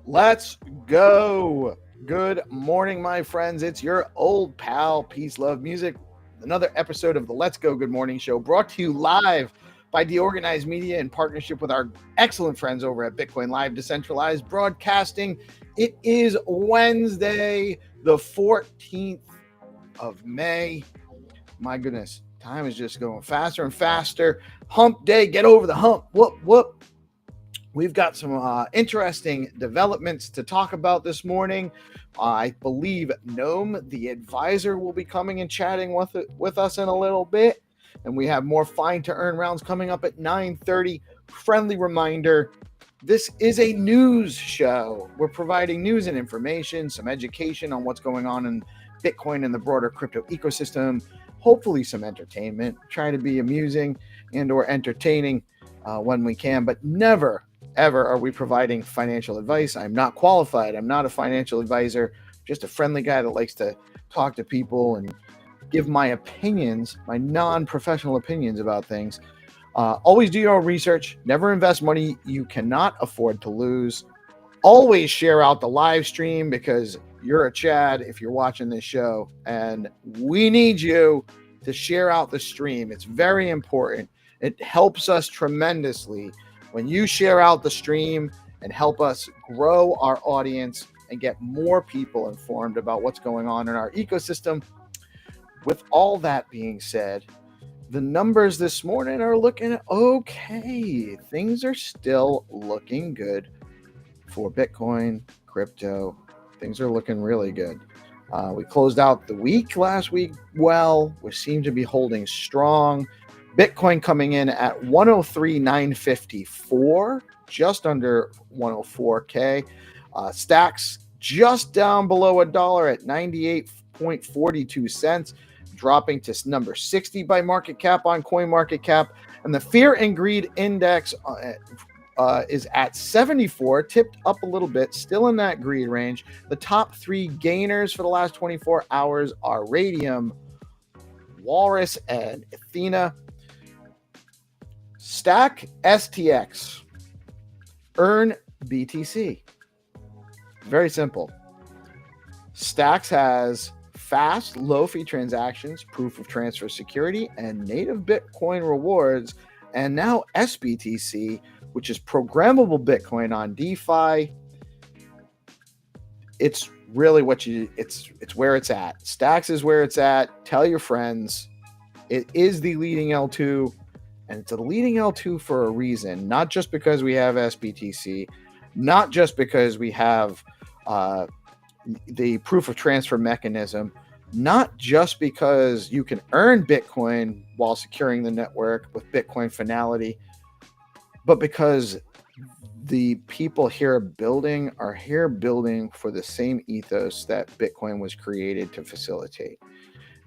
Let's go. Good morning, my friends. It's your old pal, PeaceLoveMusic. Another episode of the Let's Go Good Morning Show, brought to you live by DeOrganized Media in partnership with our excellent friends over at BitcoinLive, Decentralized Broadcasting. It is Wednesday, the 14th of May. My goodness, time is just going faster and faster. Hump day, get over the hump. Whoop, whoop. We've got some interesting developments to talk about this morning. I believe Gnome, the advisor, will be coming and chatting with us in a little bit. And we have more fine to earn rounds coming up at 9:30. Friendly reminder, this is a news show. We're providing news and information, some education on what's going on in Bitcoin and the broader crypto ecosystem. Hopefully some entertainment. Try to be amusing and or entertaining when we can, but never ever are we providing financial advice. I'm not qualified. I'm not a financial advisor, just a friendly guy that likes to talk to people and give my opinions, my non-professional opinions about things. Always do your own research. Never invest money you cannot afford to lose. Always share out the live stream because you're a Chad if you're watching this show, and we need you to share out the stream. It's very important. It helps us tremendously when you share out the stream and help us grow our audience and get more people informed about what's going on in our ecosystem. With all that being said, the numbers this morning are looking okay. Things are still looking good for Bitcoin, crypto. Things are looking really good. We closed out the week last week well. We seem to be holding strong. Bitcoin coming in at 103,954, just under 104K. Stacks just down below $1 at 98.42 cents, dropping to number 60 by market cap on CoinMarketCap. And the Fear and Greed Index is at 74, tipped up a little bit, still in that greed range. The top three gainers for the last 24 hours are Radium, Walrus, and Athena. Stack STX, earn BTC. Very simple. Stacks has fast, low-fee transactions, proof of transfer security, and native Bitcoin rewards, and now SBTC, which is programmable Bitcoin on DeFi. It's really it's where it's at. Stacks is where it's at. Tell your friends. It is the leading L2. And it's a leading L2 for a reason, not just because we have SBTC, not just because we have the proof of transfer mechanism, not just because you can earn Bitcoin while securing the network with Bitcoin finality, but because the people here building are here building for the same ethos that Bitcoin was created to facilitate.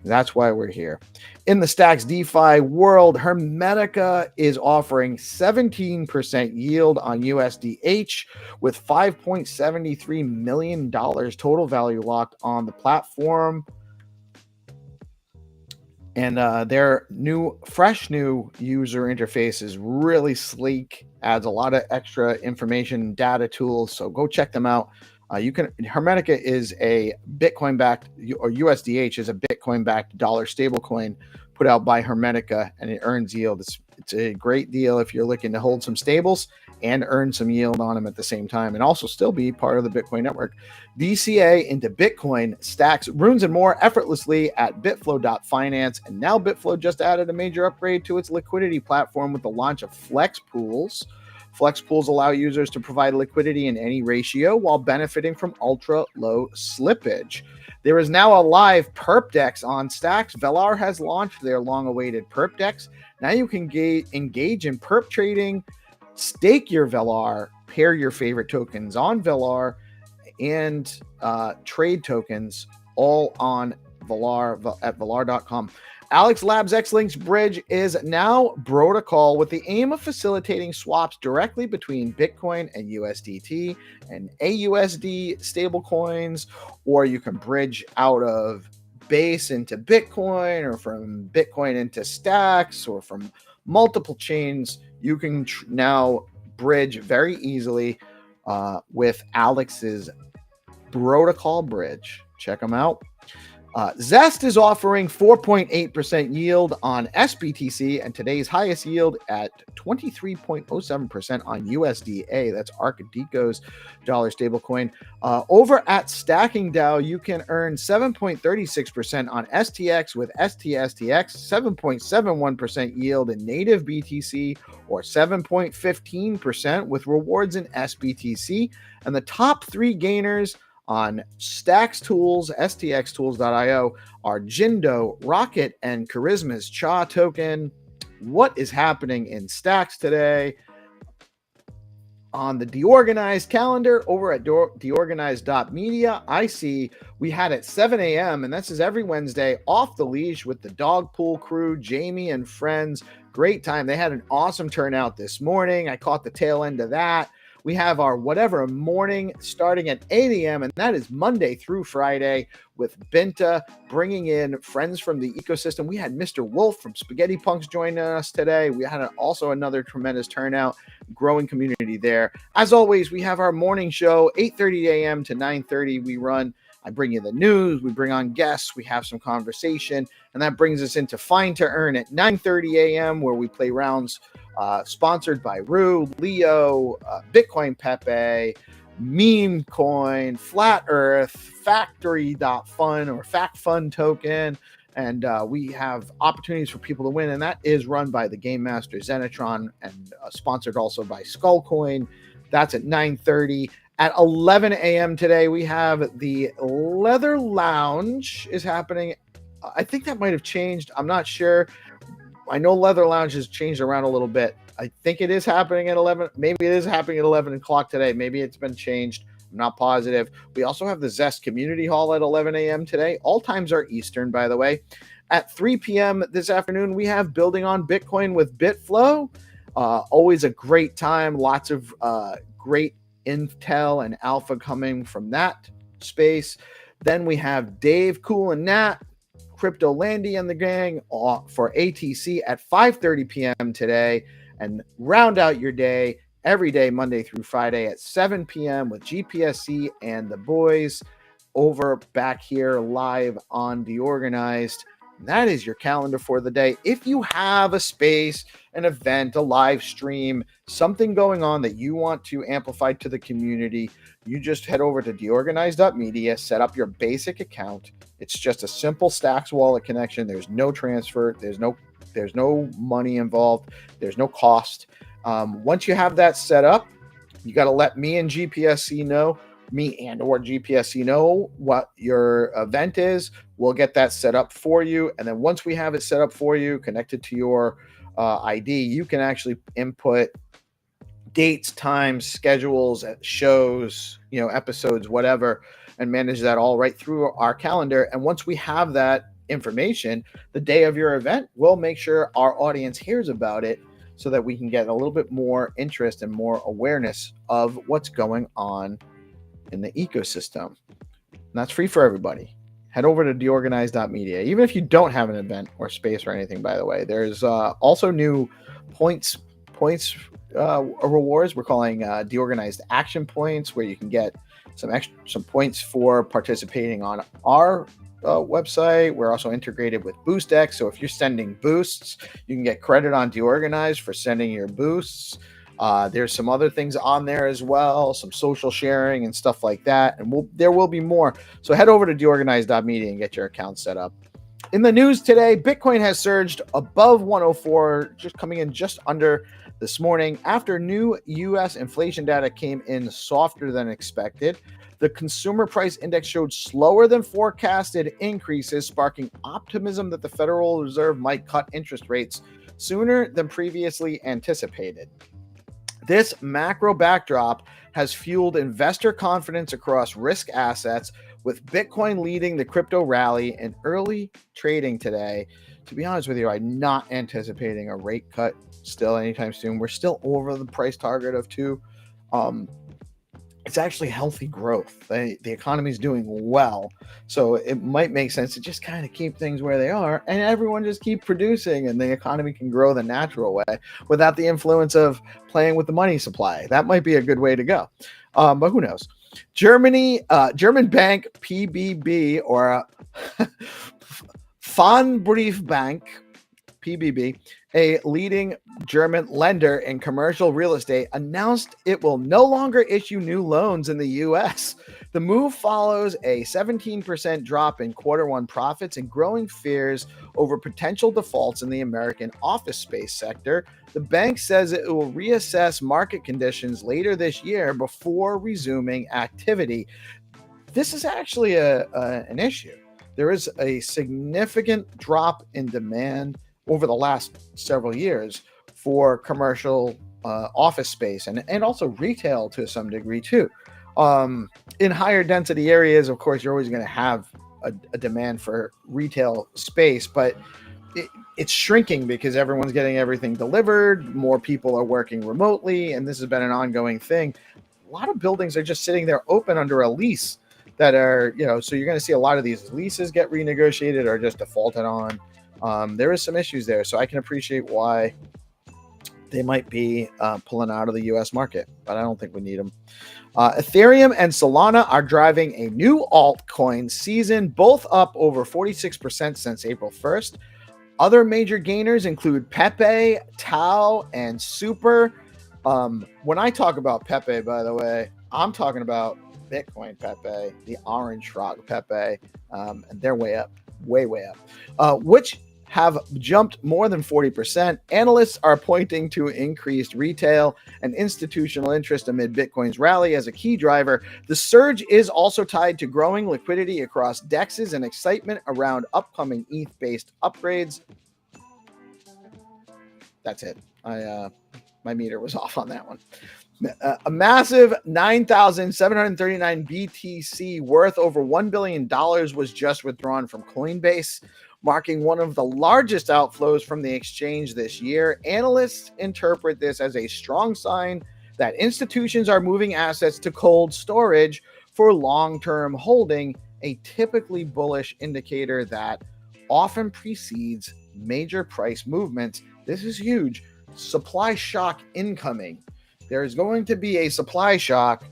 That's why we're here. In the Stacks DeFi world, Hermetica is offering 17% yield on USDH with $5.73 million total value locked on the platform. And their fresh new user interface is really sleek, adds a lot of extra information, data tools. So go check them out. Hermetica is a Bitcoin backed, or USDH is a Bitcoin backed dollar stablecoin put out by Hermetica, and it earns yield. It's a great deal if you're looking to hold some stables and earn some yield on them at the same time, and also still be part of the Bitcoin network. DCA into Bitcoin, stacks, runes, and more effortlessly at Bitflow.finance. And now Bitflow just added a major upgrade to its liquidity platform with the launch of Flex Pools. Flex pools allow users to provide liquidity in any ratio while benefiting from ultra low slippage. There is now a live perp dex on Stacks. Velar has launched their long-awaited perp dex. Now you can engage in perp trading, stake your Velar, pair your favorite tokens on Velar, and trade tokens all on Velar at Velar.com. Alex Labs Xlinks Bridge is now protocol with the aim of facilitating swaps directly between Bitcoin and USDT and AUSD stablecoins, or you can bridge out of Base into Bitcoin, or from Bitcoin into Stacks, or from multiple chains. You can now bridge very easily with Alex's protocol bridge. Check them out. Zest is offering 4.8% yield on SBTC and today's highest yield at 23.07% on USDA. That's Arcadico's dollar stablecoin. Over at StackingDAO, you can earn 7.36% on STX with STSTX, 7.71% yield in native BTC, or 7.15% with rewards in SBTC. And the top three gainers on Stacks Tools, stxtools.io, are Jindo, Rocket, and Charisma's Cha token. What is happening in Stacks today? On the DeOrganized calendar over at DeOrganized.media, I see we had at 7 a.m., and this is every Wednesday, Off the Leash with the Dog Pool crew, Jamie and friends. Great time. They had an awesome turnout this morning. I caught the tail end of that. We have our whatever morning starting at 8 a.m., and that is Monday through Friday with Binta bringing in friends from the ecosystem. We had Mr. Wolf from Spaghetti Punks joining us today. We had also another tremendous turnout, growing community there. As always, we have our morning show, 8:30 a.m. to 9:30. We run. I bring you the news. We bring on guests. We have some conversation, and that brings us into Find to Earn at 9:30 a.m., where we play rounds sponsored by Rue, Leo, Bitcoin Pepe, Meme Coin, FlatEarth, Factory.fun or FactFun token. And we have opportunities for people to win. And that is run by the Game Master Xenitron and sponsored also by Skullcoin. That's at 9:30. At 11 a.m. today, we have the Leather Lounge is happening. I think that might have changed. I'm not sure. I know Leather Lounge has changed around a little bit. I think it is happening at 11. Maybe it is happening at 11 o'clock today. Maybe it's been changed. I'm not positive. We also have the Zest Community Hall at 11 a.m. today. All times are Eastern, by the way. At 3 p.m. this afternoon, we have Building on Bitcoin with Bitflow. Always a great time. Lots of great intel and alpha coming from that space. Then we have Dave, Cool, and Nat, Crypto Landy and the gang for ATC at 5:30 p.m. today, and round out your day every day, Monday through Friday at 7 p.m. with GPSC and the boys over back here live on DeOrganized. That is your calendar for the day. If you have a space, an event, a live stream, something going on that you want to amplify to the community, you just head over to DeOrganized.media, set up your basic account. It's just a simple Stacks wallet connection. There's no transfer. There's no money involved. There's no cost. Once you have that set up, you got to let me and GPSC know, GPSC know what your event is. We'll get that set up for you. And then once we have it set up for you, connected to your ID, you can actually input dates, times, schedules, shows, episodes, whatever, and manage that all right through our calendar. And once we have that information the day of your event, we'll make sure our audience hears about it so that we can get a little bit more interest and more awareness of what's going on in the ecosystem. And that's free for everybody. Head over to DeOrganized.media. Even if you don't have an event or space or anything, by the way, there's also new points rewards we're calling DeOrganized action points, where you can get some points for participating on our website. We're also integrated with BoostX, so if you're sending boosts, you can get credit on DeOrganized for sending your boosts. There's some other things on there as well, some social sharing and stuff like that, and there will be more. So head over to DeOrganized.media and get your account set up. In the news today, Bitcoin has surged above 104, just coming in just under this morning after new U.S. inflation data came in softer than expected. The consumer price index showed slower than forecasted increases, sparking optimism that the Federal Reserve might cut interest rates sooner than previously anticipated. This macro backdrop has fueled investor confidence across risk assets, with Bitcoin leading the crypto rally in early trading today. To be honest with you, I'm not anticipating a rate cut still anytime soon. We're still over the price target of 2. It's actually healthy growth. The economy is doing well, so it might make sense to just kind of keep things where they are, and everyone just keep producing, and the economy can grow the natural way without the influence of playing with the money supply. That might be a good way to go, but who knows? German bank PBB, or Pfandbriefbank PBB, a leading German lender in commercial real estate, announced it will no longer issue new loans in the U.S. The move follows a 17% drop in Q1 profits and growing fears over potential defaults in the American office space sector. The bank says it will reassess market conditions later this year before resuming activity. This is actually an issue. There is a significant drop in demand over the last several years for commercial office space and also retail to some degree too. In higher density areas, of course, you're always going to have a demand for retail space, but it's shrinking because everyone's getting everything delivered. More people are working remotely, and this has been an ongoing thing. A lot of buildings are just sitting there open under a lease that are, so you're going to see a lot of these leases get renegotiated or just defaulted on. There is some issues there, so I can appreciate why they might be pulling out of the U.S. market, but I don't think we need them. Ethereum and Solana are driving a new altcoin season, both up over 46% since April 1st. Other major gainers include Pepe, Tau, and Super. When I talk about Pepe, by the way, I'm talking about Bitcoin Pepe, the orange frog Pepe, and they're way up, way up, which have jumped more than 40%. Analysts are pointing to increased retail and institutional interest amid Bitcoin's rally as a key driver. The surge is also tied to growing liquidity across DEXs and excitement around upcoming ETH-based upgrades. That's it. My meter was off on that one. A massive 9,739 BTC worth over $1 billion was just withdrawn from Coinbase, marking one of the largest outflows from the exchange this year. Analysts interpret this as a strong sign that institutions are moving assets to cold storage for long-term holding, a typically bullish indicator that often precedes major price movements. This is huge. Supply shock incoming. There's going to be a supply shock.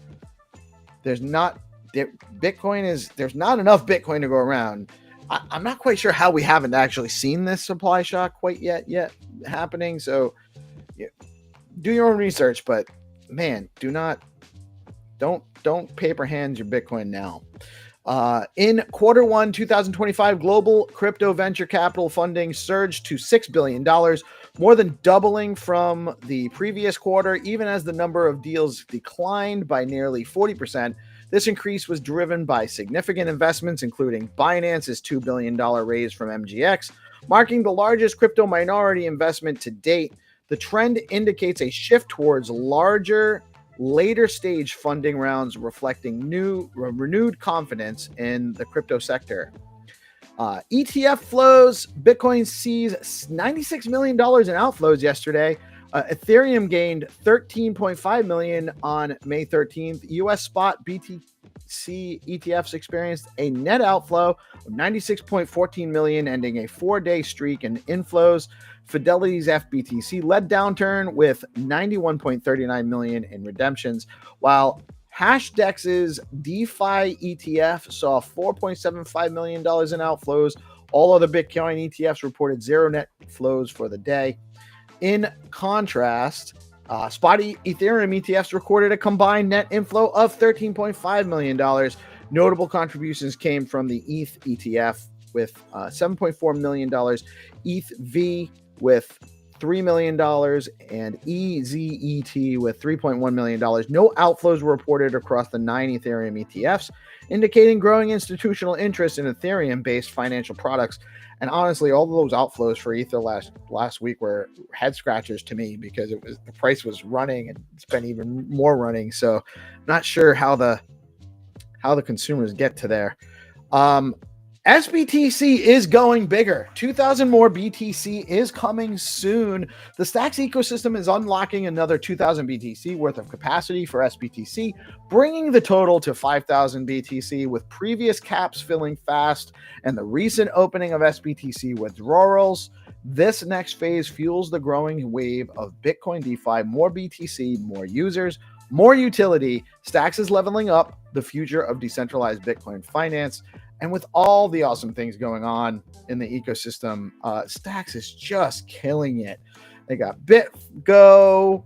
There's not enough Bitcoin to go around. I'm not quite sure how we haven't actually seen this supply shock quite yet happening. So do your own research, but man, don't paper hands your Bitcoin now. In Q1 2025, global crypto venture capital funding surged to $6 billion, more than doubling from the previous quarter, even as the number of deals declined by nearly 40%. This increase was driven by significant investments, including Binance's $2 billion raise from MGX, marking the largest crypto minority investment to date. The trend indicates a shift towards larger, later stage funding rounds, reflecting renewed confidence in the crypto sector. ETF flows. Bitcoin sees $96 million in outflows yesterday. Ethereum gained 13.5 million on May 13th. US spot BTC ETFs experienced a net outflow of 96.14 million, ending a 4-day streak in inflows. Fidelity's FBTC led downturn with 91.39 million in redemptions, while Hashdex's DeFi ETF saw $4.75 million in outflows. All other Bitcoin ETFs reported zero net flows for the day. In contrast, spot Ethereum ETFs recorded a combined net inflow of $13.5 million. Notable contributions came from the ETH ETF with $7.4 million, ETHV with $3 million, and EZET with $3.1 million. No outflows were reported across the 9 Ethereum ETFs, indicating growing institutional interest in Ethereum-based financial products. And honestly, all of those outflows for Ether last week were head scratchers to me, because the price was running, and it's been even more running. So not sure how the consumers get to there. SBTC is going bigger. 2,000 more BTC is coming soon. The Stacks ecosystem is unlocking another 2,000 BTC worth of capacity for SBTC, bringing the total to 5,000 BTC, with previous caps filling fast and the recent opening of SBTC withdrawals. This next phase fuels the growing wave of Bitcoin DeFi, more BTC, more users, more utility. Stacks is leveling up the future of decentralized Bitcoin finance. And with all the awesome things going on in the ecosystem, Stacks is just killing it. They got BitGo,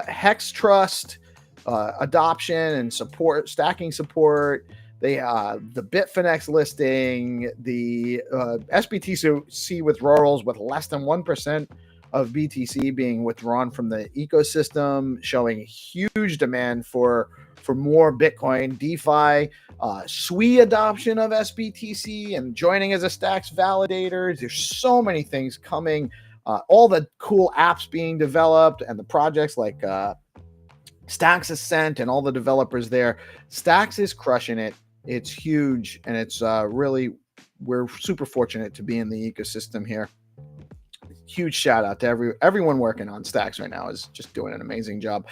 Hex Trust, adoption and support, stacking support. They the Bitfinex listing, the SBTC withdrawals with less than 1% of BTC being withdrawn from the ecosystem, showing huge demand for more Bitcoin DeFi, SWE adoption of SBTC, and joining as a Stacks validator. There's so many things coming, all the cool apps being developed, and the projects like Stacks Ascent and all the developers there. Stacks is crushing it. It's huge, and it's really, we're super fortunate to be in the ecosystem here. Huge shout out to everyone working on Stacks right now, is just doing an amazing job.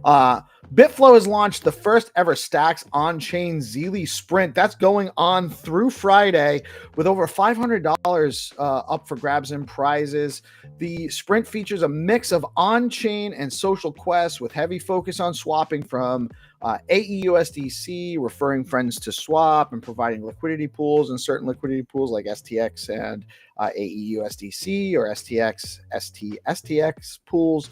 Bitflow has launched the first ever Stacks on-chain Zeely Sprint. That's going on through Friday, with over $500 up for grabs and prizes. The sprint features a mix of on-chain and social quests, with heavy focus on swapping from AEUSDC, referring friends to swap, and providing liquidity pools, and certain liquidity pools like STX and AEUSDC or STX pools.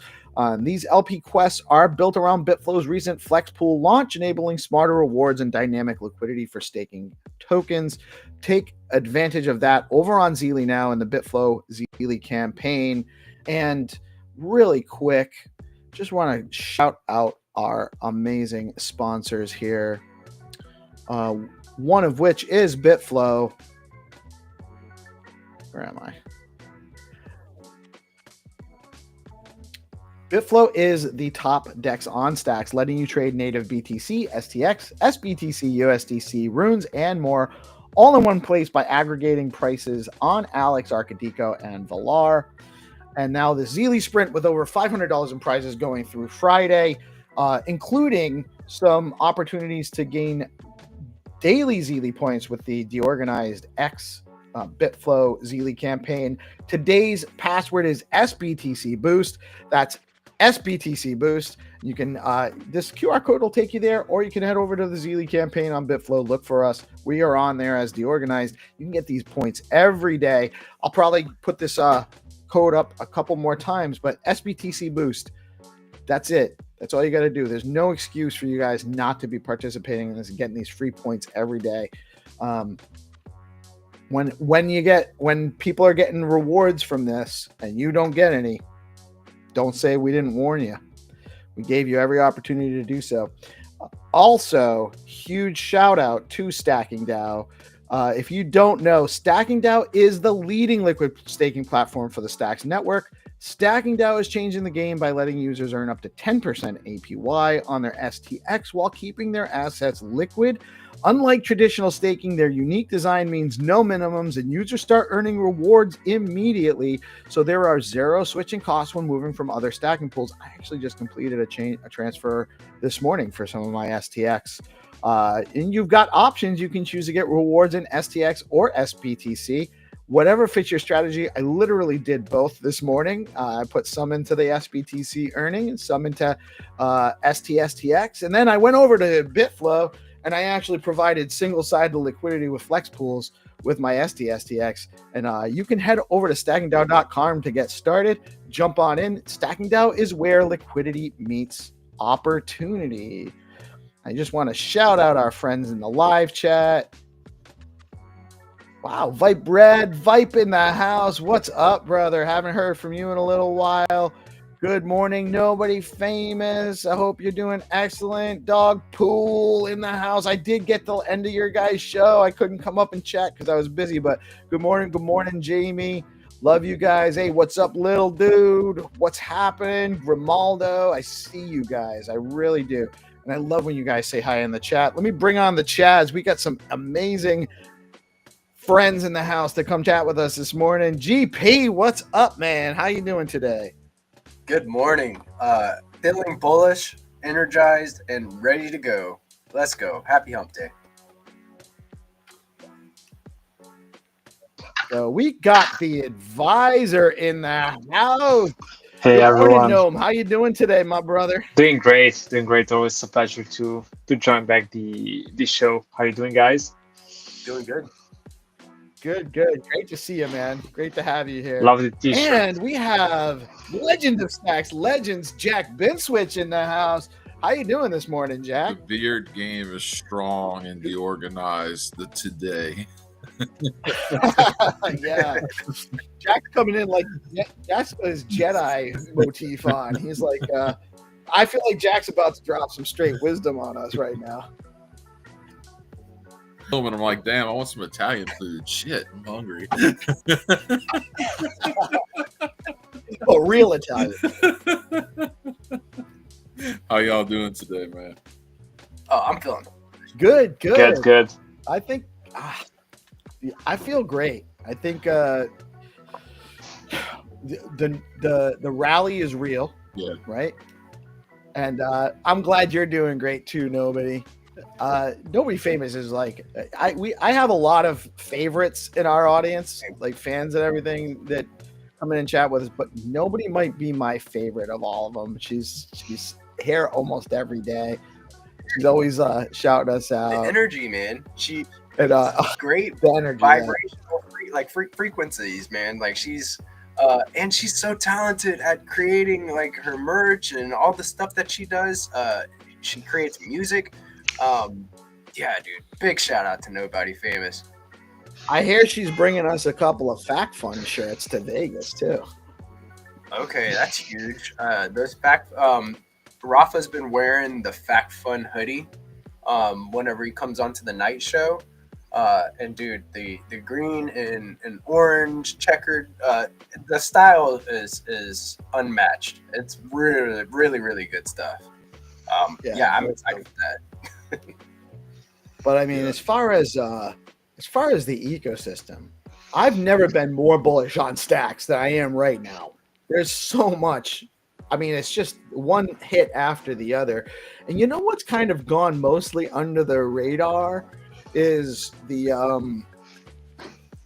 These LP quests are built around Bitflow's recent Flex Pool launch, enabling smarter rewards and dynamic liquidity for staking tokens. Take advantage of that over on Zeely now in the Bitflow Zeely campaign. And really quick, just want to shout out our amazing sponsors here, one of which is Bitflow. Where am I? Bitflow is the top DEX on Stacks, letting you trade native BTC, STX, SBTC, USDC, runes, and more, all in one place by aggregating prices on Alex, Arcadico, and Valar. And now the Zeely Sprint with over $500 in prizes going through Friday, including some opportunities to gain daily Zeely points with the DeOrganized X Bitflow Zeely campaign. Today's password is SBTC Boost. That's SBTC Boost. You can this QR code will take you there, or you can head over to the Zeely campaign on Bitflow. Look for us. We are on there as DeOrganized. You can get these points every day. I'll probably put this code up a couple more times, but SBTC Boost. That's it. That's all you got to do. There's no excuse for you guys not to be participating in this and getting these free points every day. When people are getting rewards from this and you don't get any, don't say we didn't warn you. We gave you every opportunity to do so. Also, huge shout out to StackingDAO. If you don't know, StackingDAO is the leading liquid staking platform for the Stacks network. StackingDAO is changing the game by letting users earn up to 10% APY on their STX while keeping their assets liquid. Unlike traditional staking, their unique design means no minimums, and users start earning rewards immediately. So there are zero switching costs when moving from other stacking pools. I actually just completed a transfer this morning for some of my STX. And you've got options. You can choose to get rewards in STX or SBTC. Whatever fits your strategy. I literally did both this morning. I put some into the SBTC earning and some into STSTX. And then I went over to Bitflow and I actually provided single-sided liquidity with flex pools with my STSTX. And you can head over to StackingDAO.com to get started. Jump on in. StackingDAO is where liquidity meets opportunity. I just want to shout out our friends in the live chat. Wow, Vipe Red, Vipe in the house. What's up, brother? Haven't heard from you in a little while. Good morning, nobody famous. I hope you're doing excellent. Dog Pool in the house. I did get the end of your guys' show. I couldn't come up and chat because I was busy, but good morning, Jamie. Love you guys. Hey, what's up, little dude? What's happening? Grimaldo, I see you guys. I really do. And I love when you guys say hi in the chat. Let me bring on the Chads. We got some amazing friends in the house to come chat with us this morning. GP, what's up, man? How you doing today? Good morning. Feeling bullish, energized, and ready to go. Let's go. Happy hump day. So we got the advisor in the house. Hey, Good everyone. morning, Gnome. How you doing today, my brother? Doing great. Always a pleasure to join back the show. How you doing, guys? Doing good. Good. Great to see you, man. Great to have you here. Love the t-shirt. And we have Legend of Stacks, Legends, Jack Binswitch in the house. How you doing this morning, Jack? The beard game is strong and DeOrganized today. Yeah. Jack's coming in like that's his Jedi motif on. He's like, I feel like Jack's about to drop some straight wisdom on us right now. And I'm like, damn, I want some Italian food. Shit, I'm hungry. Oh, real Italian. How y'all doing today, man? Oh, I'm feeling Good. Good. I think I feel great. I think the rally is real. Yeah. Right. And I'm glad you're doing great too, Nobody. Nobody famous is like I have a lot of favorites in our audience, like fans and everything that come in and chat with us, but Nobody might be my favorite of all of them. She's here almost every day. She's always shouting us out. the energy, man. She's And great the energy, vibrational frequencies, man. Like she's and she's so talented at creating like her merch and all the stuff that she does. She creates music. Yeah, dude. Big shout out to Nobody Famous. I hear she's bringing us a couple of Fact Fund shirts to Vegas too. Okay, that's huge. Those fact Rafa's been wearing the Fact Fun hoodie whenever he comes onto the night show. And dude, the green and orange checkered the style is unmatched. It's really good stuff. Yeah, I'm excited for that. But I mean, as far as the ecosystem, I've never been more bullish on stacks than I am right now. There's so much. I mean, it's just one hit after the other. And you know what's kind of gone mostly under the radar is the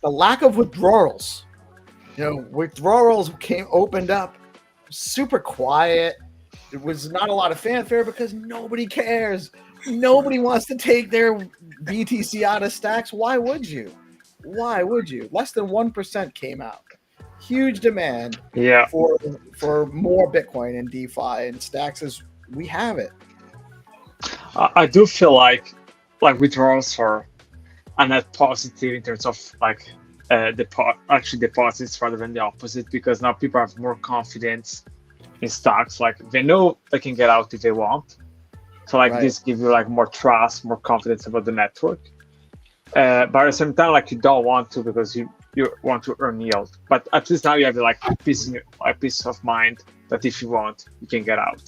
lack of withdrawals. You know, withdrawals opened up super quiet. There was not a lot of fanfare because nobody cares. Nobody wants to take their BTC out of stacks. Why would you? Less than 1% came out. Huge demand for more Bitcoin and DeFi and stacks as we have it. I do feel like withdrawals are a net positive in terms of like deposits rather than the opposite, because now people have more confidence in stocks. Like they know they can get out if they want. So like this gives you like more trust, more confidence about the network. But at the same time, like you don't want to, because you you want to earn yield. But at least now you have like peace of mind that if you want, you can get out.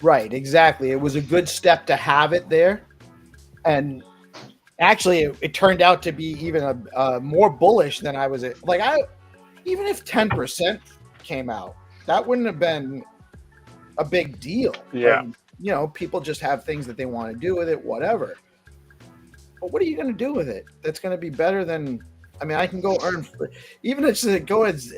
Right, exactly. It was a good step to have it there. And actually, it turned out to be even a more bullish than I was. Even if 10% came out, that wouldn't have been a big deal. Yeah. People just have things that they want to do with it, whatever. But what are you going to do with it? That's going to be better than. I mean, I can go earn, even if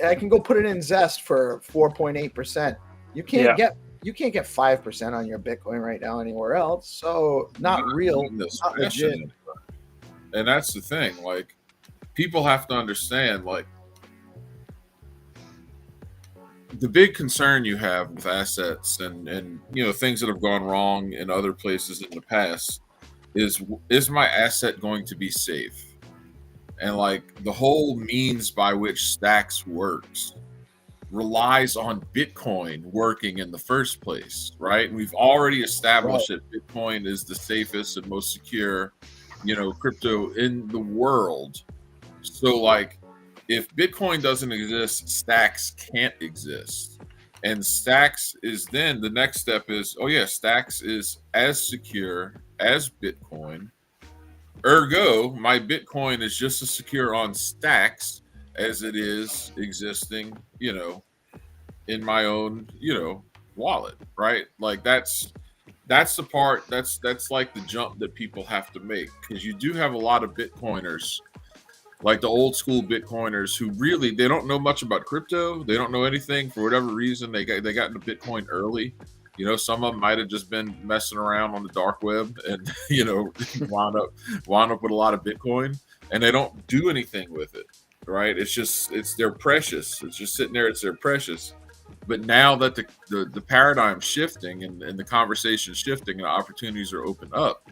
I can go put it in Zest for 4.8%. You can't get 5% on your Bitcoin right now anywhere else. So not real, not legit. And that's the thing. Like, people have to understand, like, the big concern you have with assets and things that have gone wrong in other places in the past is my asset going to be safe? And like the whole means by which Stacks works relies on Bitcoin working in the first place, right? We've already established that Bitcoin is the safest and most secure, crypto in the world. So like, if Bitcoin doesn't exist, Stacks can't exist. And Stacks is then the next step is, Stacks is as secure as Bitcoin. Ergo, my Bitcoin is just as secure on Stacks as it is existing, in my own, wallet, right? Like that's the part that's like the jump that people have to make, because you do have a lot of Bitcoiners, like the old school Bitcoiners, who really, they don't know much about crypto. They don't know anything for whatever reason. They got into Bitcoin early. Some of them might have just been messing around on the dark web and, wound up with a lot of Bitcoin, and they don't do anything with it, right? It's their precious. It's just sitting there. It's their precious. But now that the paradigm's shifting and the conversation's shifting and the opportunities are open up,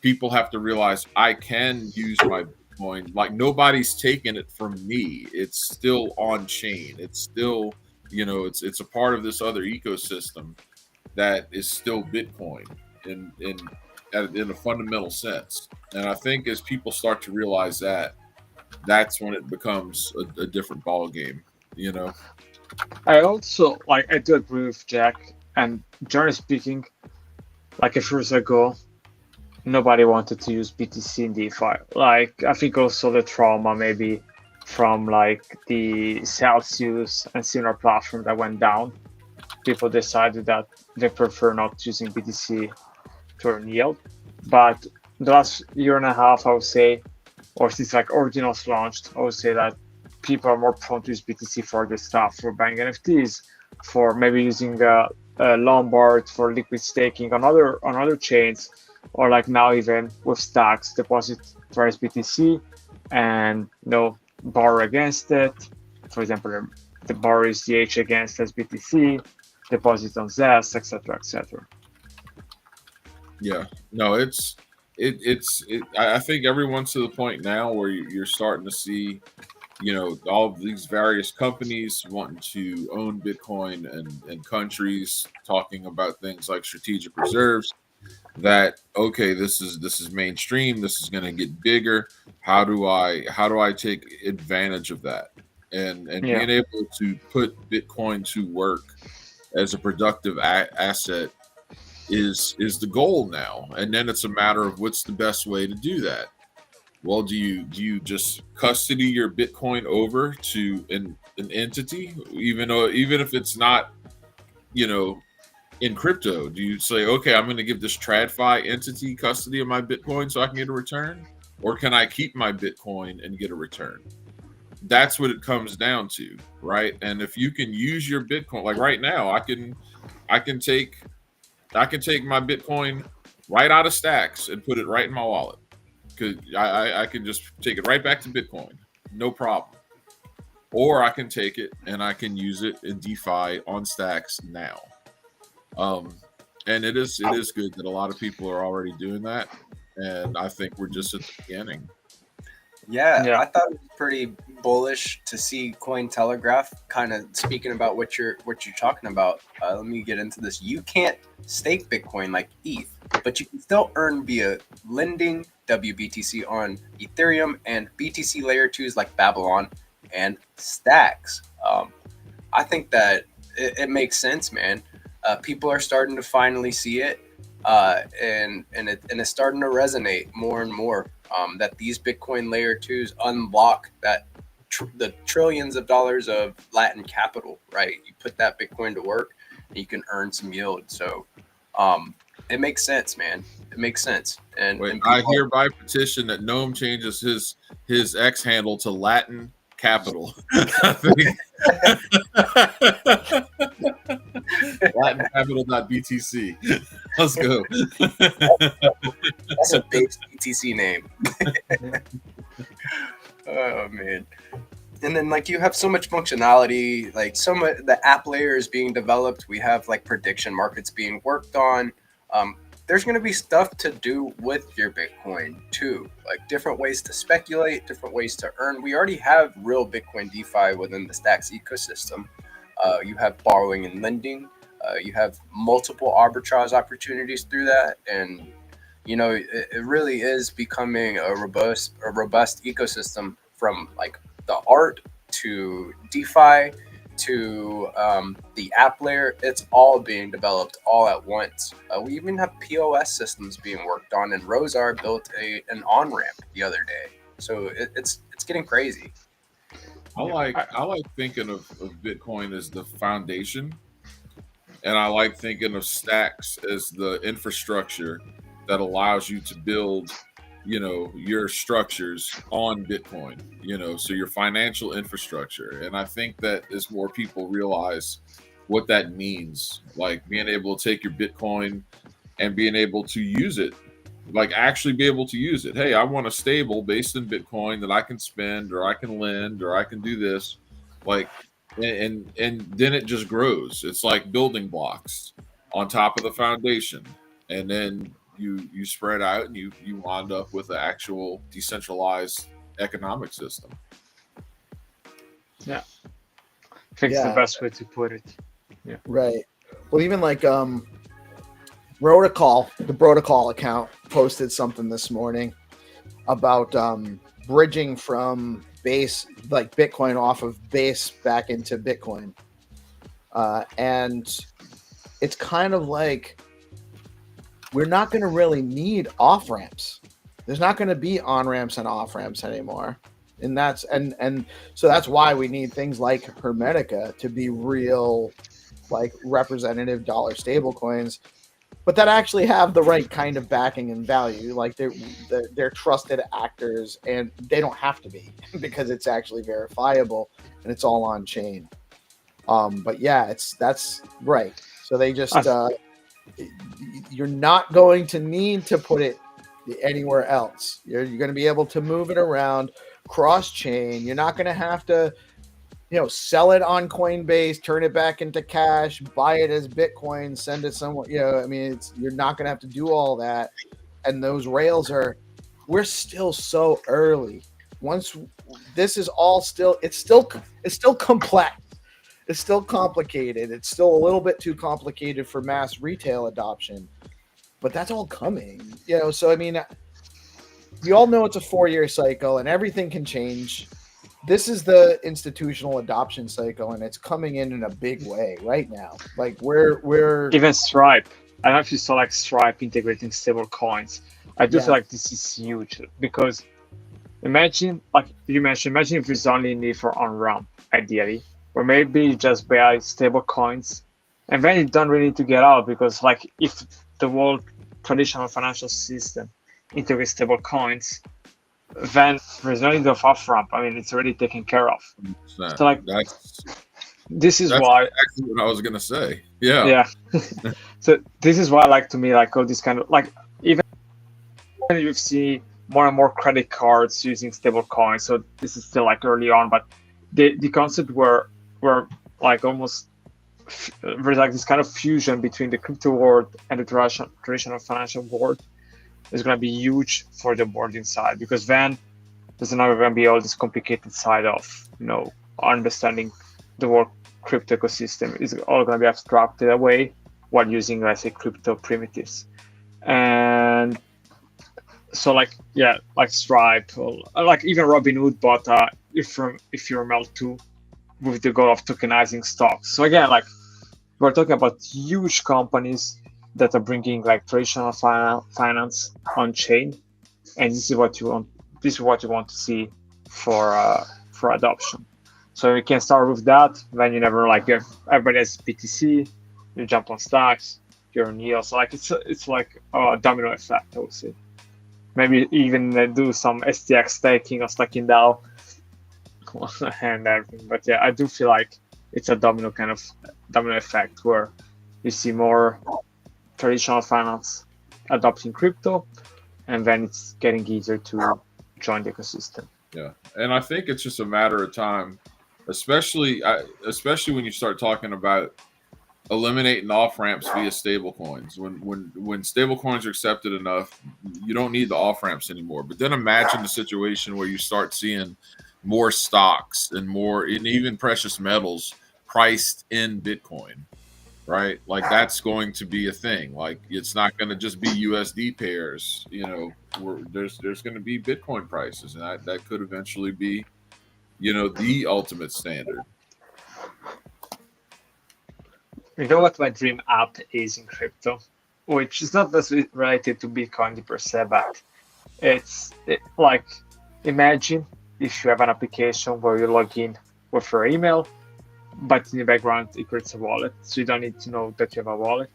people have to realize I can use my Bitcoin. Like, nobody's taking it from me. It's still on chain. It's still, it's a part of this other ecosystem that is still Bitcoin in a fundamental sense. And I think as people start to realize that, that's when it becomes a different ball game, I also I do agree with Jack, and generally speaking, like a few years ago, nobody wanted to use BTC in DeFi. Like, I think also the trauma maybe from like the Celsius and similar platform that went down. People decided that they prefer not using BTC to earn yield. But the last year and a half, I would say, or since like Ordinals launched, I would say that people are more prone to use BTC for this stuff, for buying NFTs, for maybe using Lombard for liquid staking on other chains, or like now even with Stacks, deposit for BTC and borrow against it. For example, the borrow is DH against SBTC, deposit on Zest, etc., etc. Yeah, no, I think everyone's to the point now where you're starting to see, all of these various companies wanting to own Bitcoin and countries talking about things like strategic reserves. That, okay, this is mainstream. This is going to get bigger. How do I take advantage of that? And being able to put Bitcoin to work as a productive asset is the goal now. And then it's a matter of what's the best way to do that. Well, do you just custody your Bitcoin over to an entity, even if it's not, in crypto? Do you say, okay, I'm going to give this TradFi entity custody of my Bitcoin so I can get a return? Or can I keep my Bitcoin and get a return? That's what it comes down to, right? And if you can use your Bitcoin, like right now, I can take my Bitcoin right out of Stacks and put it right in my wallet. Because I can just take it right back to Bitcoin, no problem. Or I can take it and I can use it in DeFi on Stacks now. And it is good that a lot of people are already doing that, and I think we're just at the beginning. Yeah. I thought it was pretty bullish to see Cointelegraph kind of speaking about what you're talking about. Let me get into this. You can't stake Bitcoin like ETH, but you can still earn via lending WBTC on Ethereum, and BTC layer 2s like Babylon and Stacks. I think that it makes sense, man. People are starting to finally see it, and it's starting to resonate more and more, that these Bitcoin layer 2s unlock that the trillions of dollars of Latin capital, right? You put that Bitcoin to work and you can earn some yield. So it makes sense, man. It makes sense. And I hereby petition that Gnome changes his X handle to Latin capital. LatinCapital.btc. Let's go. That's a base BTC name. Oh man. And then like you have so much functionality, like the app layer is being developed. We have like prediction markets being worked on. There's going to be stuff to do with your Bitcoin too, like different ways to speculate, different ways to earn. We already have real Bitcoin DeFi within the Stacks ecosystem. You have borrowing and lending. You have multiple arbitrage opportunities through that, and you know it really is becoming a robust ecosystem, from like the art to DeFi to the app layer. It's all being developed all at once. We even have POS systems being worked on, and Rosar built an on-ramp the other day. So it's getting crazy. I like thinking of Bitcoin as the foundation, and I like thinking of Stacks as the infrastructure that allows you to build, you know, your structures on Bitcoin, you know, so your financial infrastructure. And I think that as more people realize what that means, like being able to take your Bitcoin and being able to use it, like actually be able to use it. Hey, I want a stable based in Bitcoin that I can spend, or I can lend, or I can do this, like, and then it just grows. It's like building blocks on top of the foundation, and then you spread out, and you wind up with an actual decentralized economic system. Yeah, I think it's the best way to put it. Yeah, right. Well, even like the Protocol account posted something this morning about bridging from base, like Bitcoin off of base back into Bitcoin, and it's kind of like, we're not going to really need off ramps. There's not going to be on ramps and off ramps anymore, and so that's why we need things like Hermetica to be real, like representative dollar stable coins, but that actually have the right kind of backing and value. Like they're trusted actors, and they don't have to be because it's actually verifiable and it's all on chain. But yeah, that's right. So they just you're not going to need to put it anywhere else. You're going to be able to move it around cross chain. You're not going to have to, sell it on Coinbase, turn it back into cash, buy it as Bitcoin, send it somewhere. You're not going to have to do all that. And those rails we're still so early. Once this is all it's still complex. It's still complicated. It's still a little bit too complicated for mass retail adoption, but that's all coming. So we all know it's a 4-year cycle, and everything can change. This is the institutional adoption cycle, and it's coming in a big way right now. Like we're even Stripe. I don't know if you saw like Stripe integrating stable coins. I do feel like this is huge, because imagine, like you mentioned, imagine if there's only need for on-ramp, ideally. Or maybe you just buy stable coins, and then you don't really need to get out, because like if the world traditional financial system integrates stable coins, then there's no need of off ramp. It's already taken care of. So like this is why exactly what I was gonna say. Yeah. So this is why, like, to me, like all this kind of, like, even you see more and more credit cards using stable coins. So this is still like early on, but the concept where like almost there's like this kind of fusion between the crypto world and the traditional financial world is going to be huge for the boarding side, because then there's not going to be all this complicated side of understanding the world crypto ecosystem. Is all going to be abstracted away while using, let's say, crypto primitives. And So like Stripe or like even Robinhood bought Ethereum L2 with the goal of tokenizing stocks. So again, like we're talking about huge companies that are bringing like traditional finance on chain, and this is what you want. This is what you want to see for adoption. So you can start with that. Then you never like everybody has BTC. You jump on stacks. You're in yield. So like it's like a domino effect, I would say. Maybe even do some STX staking or StackingDAO and everything. But yeah, I do feel like it's a domino effect where you see more traditional finance adopting crypto, and then it's getting easier to join the ecosystem. Yeah, and I think it's just a matter of time, especially when you start talking about eliminating off ramps via stable coins. When stable coins are accepted enough, you don't need the off ramps anymore. But then imagine the situation where you start seeing more stocks and even precious metals priced in Bitcoin, right? Like that's going to be a thing. Like it's not going to just be USD pairs. There's going to be Bitcoin prices, and that could eventually be, the ultimate standard. You know what my dream app is in crypto, which is not necessarily related to Bitcoin per se, but like imagine if you have an application where you log in with your email, but in the background it creates a wallet, so you don't need to know that you have a wallet,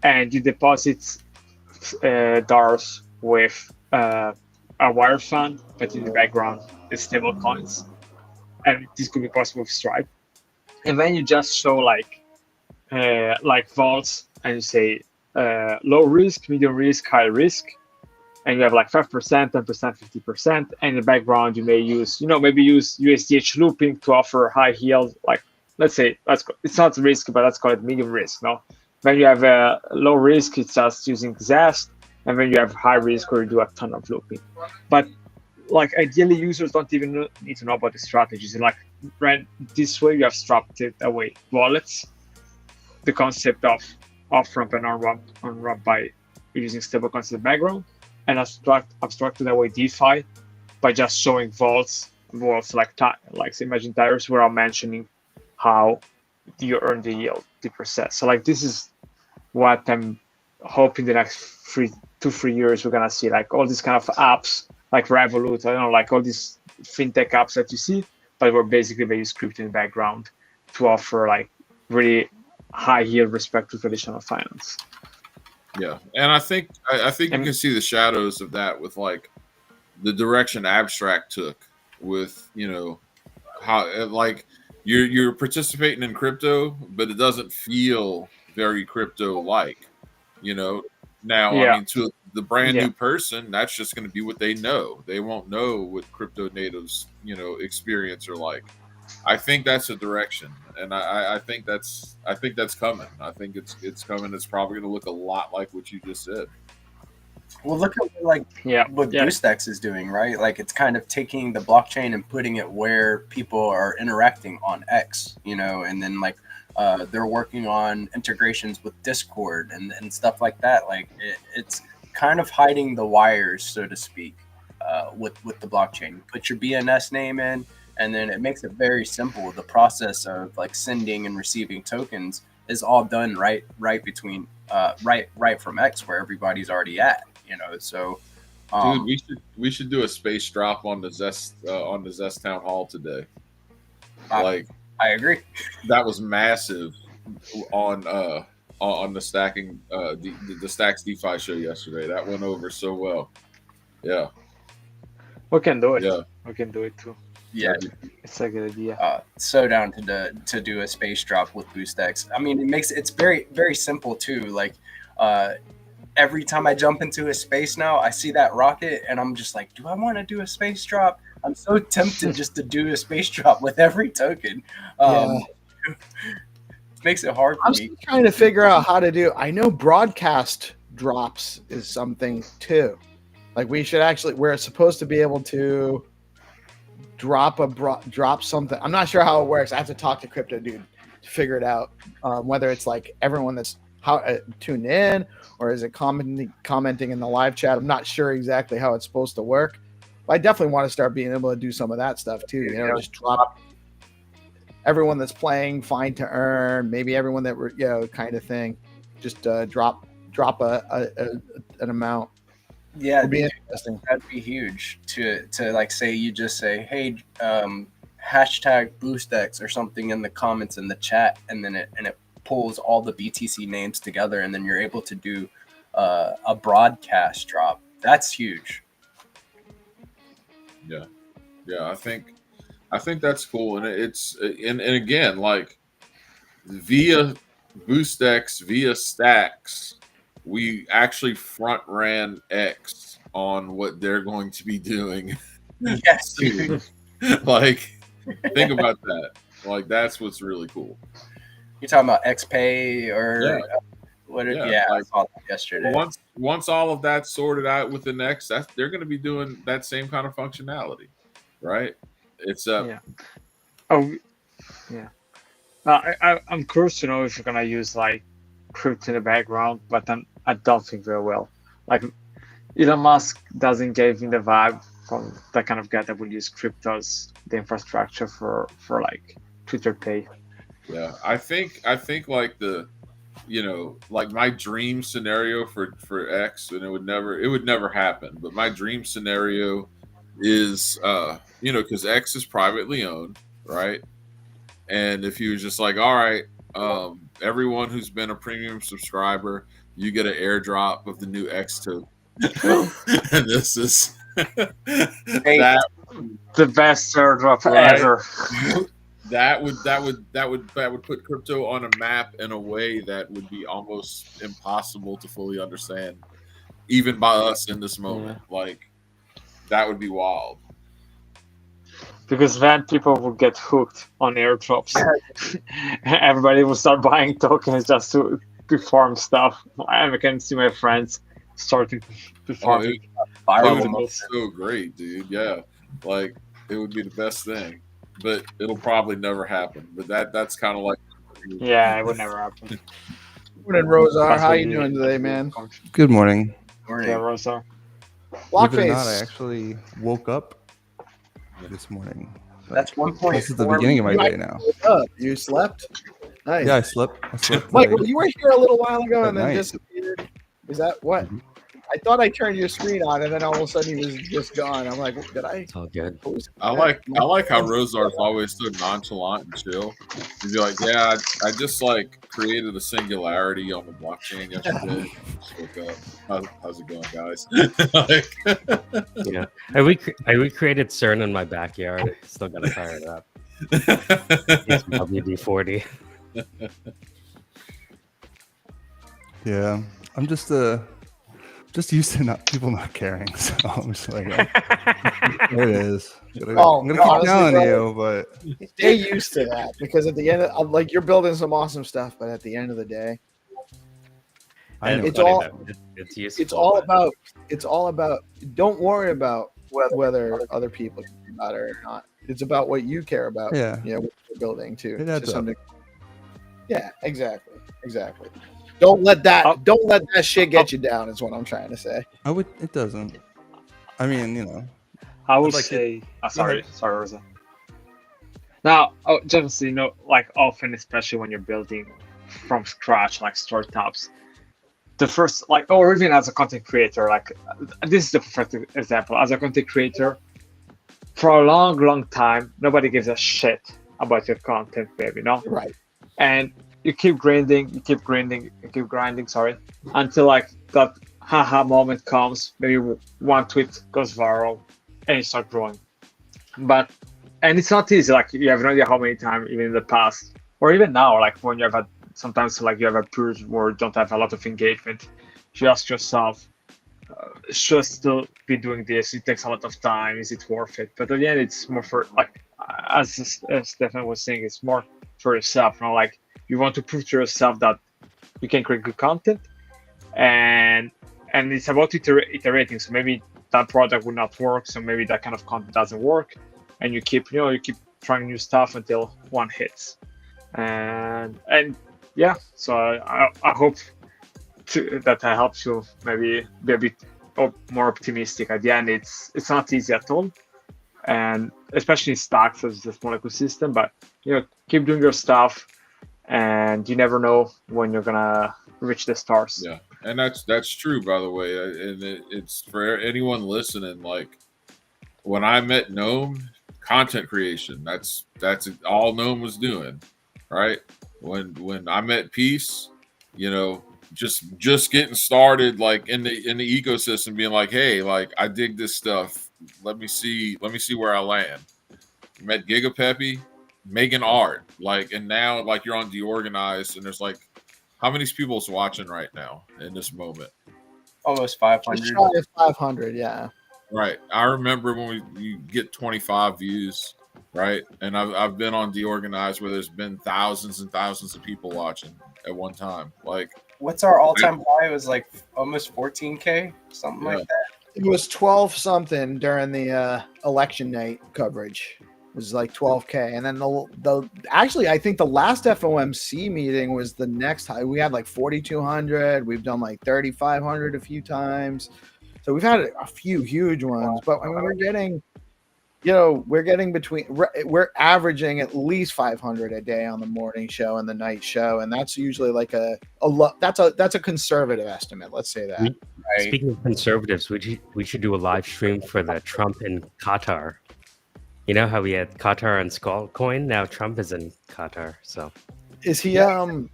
and you deposit dollars with a wire fund, but in the background it's stable coins, and this could be possible with Stripe. And then you just show like vaults, and you say low risk, medium risk, high risk, and you have like 5%, 10%, 50%. And in the background, you may use USDH looping to offer high yield. Like it's not risk, but let's call it medium risk. No, when you have a low risk, it's just using Zest, and then you have high risk where you do a ton of looping. But like ideally, users don't even need to know about the strategies. And like this way, you have abstracted away wallets, the concept of off-ramp and on-ramp by using stablecoins in the background, and abstracted away DeFi by just showing vaults like imagine tires without mentioning how you earn the yield, the percent. So like this is what I'm hoping the next 2-3 years we're gonna see, like all these kind of apps like Revolut, I don't know, like all these fintech apps that you see, but where basically they use crypto in the background to offer like really high yield respect to traditional finance. Yeah, and I think you can see the shadows of that with like the direction Abstract took with how like you're participating in crypto, but it doesn't feel very crypto like. Now I mean, to the brand new person, that's just going to be what they know. They won't know what crypto natives experience are like. I think that's a direction, and I think that's coming. I think it's coming. It's probably going to look a lot like what you just said. Well, look at what BoostX is doing, right? Like it's kind of taking the blockchain and putting it where people are interacting on X, and then like they're working on integrations with Discord and stuff like that. Like it's kind of hiding the wires, so to speak, with the blockchain. Put your BNS name in, and then it makes it very simple. The process of like sending and receiving tokens is all done right between right from X, where everybody's already at. So dude, we should do a space drop on the Zest town hall today. I agree. That was massive on the stacking the Stacks DeFi show yesterday. That went over so well. Yeah, we can do it. Yeah, we can do it too. Yeah, it's a good idea. So down to do a space drop with BoostX. I mean, it's very very simple too. Like every time I jump into a space now, I see that rocket, and I'm just like, do I want to do a space drop? I'm so tempted just to do a space drop with every token. It makes it hard for me. I'm still trying to figure out how to do. I know broadcast drops is something too. Like we're supposed to be able to drop something. I'm not sure how it works. I have to talk to Crypto Dude to figure it out. Whether it's like everyone that's how tune in, or is it commenting in the live chat? I'm not sure exactly how it's supposed to work, but I definitely want to start being able to do some of that stuff too. You know, just drop everyone that's playing fine to earn, maybe everyone that were, you know, kind of thing. Just drop an amount. Yeah, It'd be interesting. That'd be huge to like say you just say, hey, hashtag BoostX or something in the comments in the chat, and then it pulls all the BTC names together, and then you're able to do a broadcast drop. That's huge. Yeah, I think that's cool, and it's and again, like via BoostX, via Stacks, we actually front ran X on what they're going to be doing. Yes, dude. Like, think about that. Like, that's what's really cool. You're talking about XPay or what? Yeah, like, I saw that yesterday. Once all of that's sorted out with the X, they're going to be doing that same kind of functionality, right? It's yeah. I'm curious to know if you're gonna use like crypto in the background, but I don't think very well. Like Elon Musk doesn't give me the vibe from that kind of guy that will use crypto as the infrastructure for like Twitter Pay. Yeah, I think like the, you know, like my dream scenario for X, and it would never happen, but my dream scenario is you know, because X is privately owned, right? And if you was just like, all right, everyone who's been a premium subscriber, you get an airdrop of the new X token. And this is that the best airdrop ever. That would put crypto on a map in a way that would be almost impossible to fully understand, even by us in this moment. Yeah. Like, that would be wild. Because then people will get hooked on airdrops. Everybody will start buying tokens just to farm stuff. I can see my friends starting to farm. It would be so great, dude. Yeah, like it would be the best thing, but it'll probably never happen. But that's kind of like, yeah, it would never happen. Morning, Rosar. How you doing today, man? Good morning. Morning, Rosar. Believe it or not, I actually woke up this morning. That's 1.4. This is the beginning of my day now. You slept? Nice. Yeah, I slept. Michael, you were here a little while ago and then disappeared. Is that what? Mm-hmm. I thought I turned your screen on and then all of a sudden he was just gone. I'm like, did I? It's all good. I like how Rosar's always so nonchalant and chill. He'd be like, yeah, I just like created a singularity on the blockchain yesterday. Just woke up. How's it going, guys? Like, yeah, I recreated CERN in my backyard. Still gotta fire it up. It's WD-40. Yeah, I'm just used to people not caring. So I'm just like, there it is. I'm gonna keep telling you, but stay used to that, because at the end of, like, you're building some awesome stuff, but at the end of the day, it's all about. Don't worry about whether other people care about it or not. It's about what you care about. Yeah, you know, what you're building too. It adds up. Yeah, exactly. Don't let that shit get you down, is what I'm trying to say. It doesn't. I mean, you know. I would say. Sorry, Rosa. Now, just so you know, like often, especially when you're building from scratch, like startups, the first, like, or even as a content creator, like this is the perfect example. As a content creator, for a long time, nobody gives a shit about your content, baby, you know? Right. And you keep grinding, sorry, until like that haha moment comes. Maybe one tweet goes viral and you start growing. And it's not easy. Like, you have no idea how many times, even in the past, or even now, like when you have sometimes like you have a period where you don't have a lot of engagement, you ask yourself, should I still be doing this? It takes a lot of time. Is it worth it? But at the end, it's more for, like, as Stefan was saying, it's more for yourself. You know, like, you want to prove to yourself that you can create good content, and it's about iterating. So maybe that product will not work. So maybe that kind of content doesn't work, and you keep trying new stuff until one hits. And yeah, so I hope that helps you maybe be a bit more optimistic. At the end, it's not easy at all, and especially in stacks as a small ecosystem. But keep doing your stuff, and you never know when you're gonna reach the stars. Yeah, and that's true, by the way, and it's for anyone listening. Like when I met Gnome, content creation. That's all Gnome was doing, right? When I met Peace, just getting started, like in the ecosystem, being like, hey, like I dig this stuff. Let me see where I land. Met Gigapeppy, making art, like, and now like you're on DeOrganized, and there's like, how many people's watching right now in this moment? Almost 500. Just shy of 500, yeah. Right. I remember when you get 25 views, right? And I've been on DeOrganized where there's been thousands and thousands of people watching at one time. Like, what's our all-time high? It was like almost 14K, something like that. It was 12 something during the election night coverage. It was like 12K, and then the actually I think the last FOMC meeting was the next high. We had like 4,200. We've done like 3,500 a few times. So we've had a few huge ones, but I mean, we're averaging at least 500 a day on the morning show and the night show, and that's usually like that's a conservative estimate. Let's say that. Right. Speaking of conservatives, we should do a live stream for the Trump in Qatar. You know how we had Qatar and Skullcoin? Now Trump is in Qatar. So is he? Well,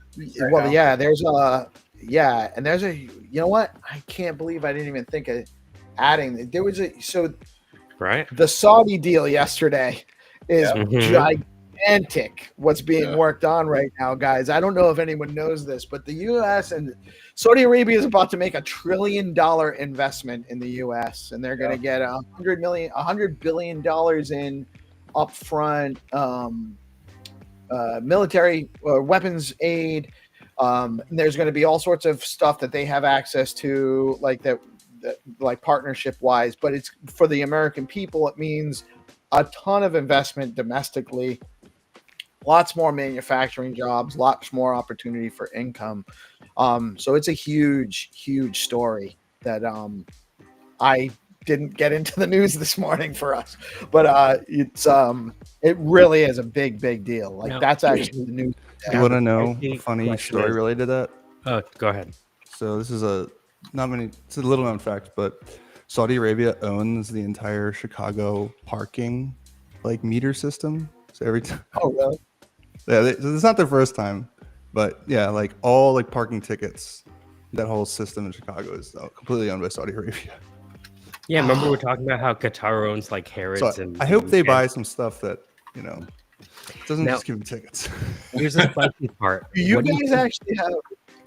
yeah. There's and there's a. You know what? I can't believe I didn't even think of adding. There was right. The Saudi deal yesterday is gigantic. What's being worked on right now, guys? I don't know if anyone knows this, but the U.S. and Saudi Arabia is about to make $1 trillion investment in the U.S. and they're going to get $100 billion in upfront military weapons aid. There's going to be all sorts of stuff that they have access to, like that, like partnership wise, but it's for the American people. It means a ton of investment domestically, lots more manufacturing jobs, lots more opportunity for income. So it's a huge, huge story that I didn't get into the news this morning for us, but it really is a big, big deal. Like that's actually the news. You want to know a funny story related to that? Oh, go ahead. So this is it's a little known fact, but Saudi Arabia owns the entire Chicago parking like meter system. So every time. Oh, really? Yeah, so it's not their first time, but yeah, like all like parking tickets, that whole system in Chicago is completely owned by Saudi Arabia. Yeah, remember we were talking about how Qatar owns like Harrods So and. I hope they buy some stuff that doesn't just give them tickets. Here's the spicy part. You guys actually have.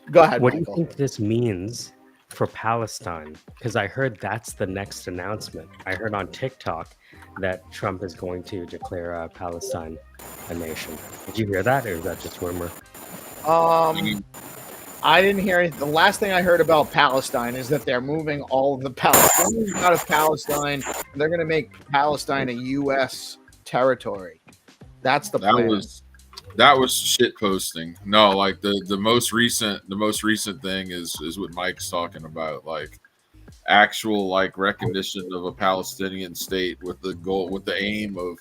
Go ahead. What Michael. do you think this means for Palestine? Because I heard that's the next announcement. I heard on TikTok that Trump is going to declare Palestine a nation. Did you hear that, or is that just rumor? I didn't hear anything. The last thing I heard about Palestine is that they're moving all of the Palestinians out of Palestine. They're going to make Palestine a U.S. territory. That's the plan. That was shit posting. No, like the most recent thing is what Mike's talking about, like actual like recognition of a Palestinian state with the aim of.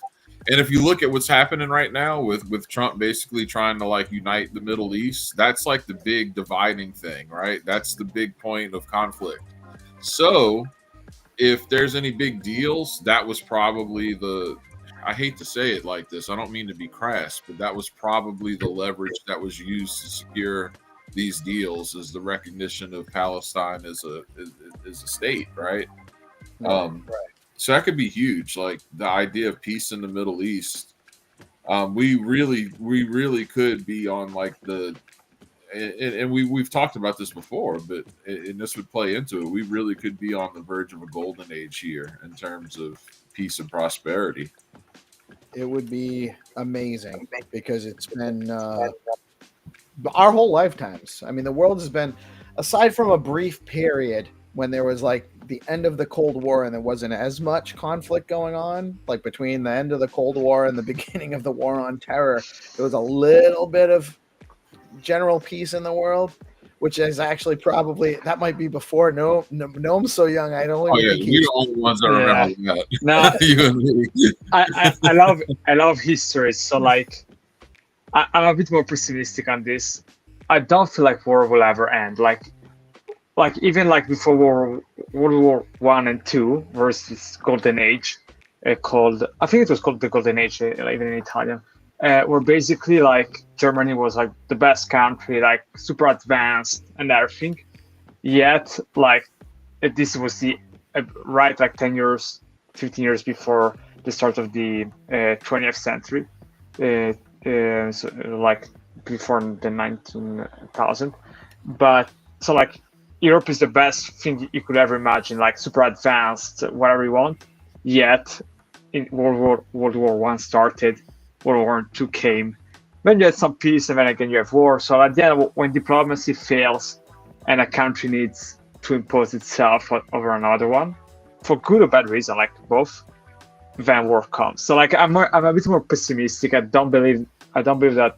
And if you look at what's happening right now with Trump basically trying to like unite the Middle East, that's like the big dividing thing, right? That's the big point of conflict. So if there's any big deals, that was probably I hate to say it like this, I don't mean to be crass, but that was probably the leverage that was used to secure these deals, is the recognition of Palestine as a state, right? Right. So that could be huge. Like the idea of peace in the Middle East, we really could be on like and we've talked about this before, but and this would play into it. We really could be on the verge of a golden age here in terms of peace and prosperity. It would be amazing because it's been our whole lifetimes. I mean, the world has been, aside from a brief period when there was like the end of the Cold War and there wasn't as much conflict going on, like between the end of the Cold War and the beginning of the War on Terror, there was a little bit of general peace in the world, which is actually probably that might be before Gnome's so young. I don't even think we're the only ones that remember that. No, You and me. I love history. So like, I'm a bit more pessimistic on this. I don't feel like war will ever end. Like even like before World War One and Two, was this golden age called, I think it was called the golden age, even in Italian, where basically like Germany was like the best country, like super advanced and everything. Yet like this was the right like 10 years, 15 years before the start of the 20th century, so, like before the 19,000. But so like Europe is the best thing you could ever imagine, like super advanced, whatever you want. Yet in World War One started, World War II came. Then you had some peace, and then again you have war. So at the end, when diplomacy fails and a country needs to impose itself over another one, for good or bad reason, like both, then war comes. So like I'm a bit more pessimistic. I don't believe that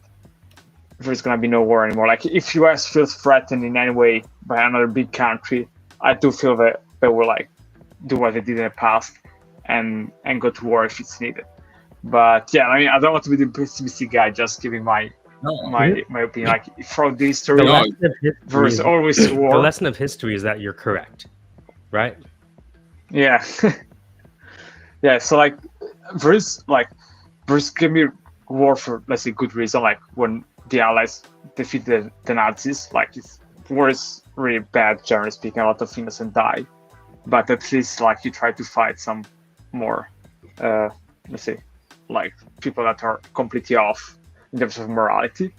there's gonna be no war anymore. Like if US feels threatened in any way by another big country, I do feel that they will like do what they did in the past and go to war if it's needed. But yeah, I mean, I don't want to be the pessimistic guy, just giving my opinion. Like from the history, there's always war. The lesson of history is that you're correct, right? Yeah. Yeah, so like there's gonna be war for, let's say, good reason. Like when the Allies defeated the Nazis, like war is really bad, generally speaking. A lot of innocents die, but at least like you try to fight some more, let's say, like people that are completely off in terms of morality.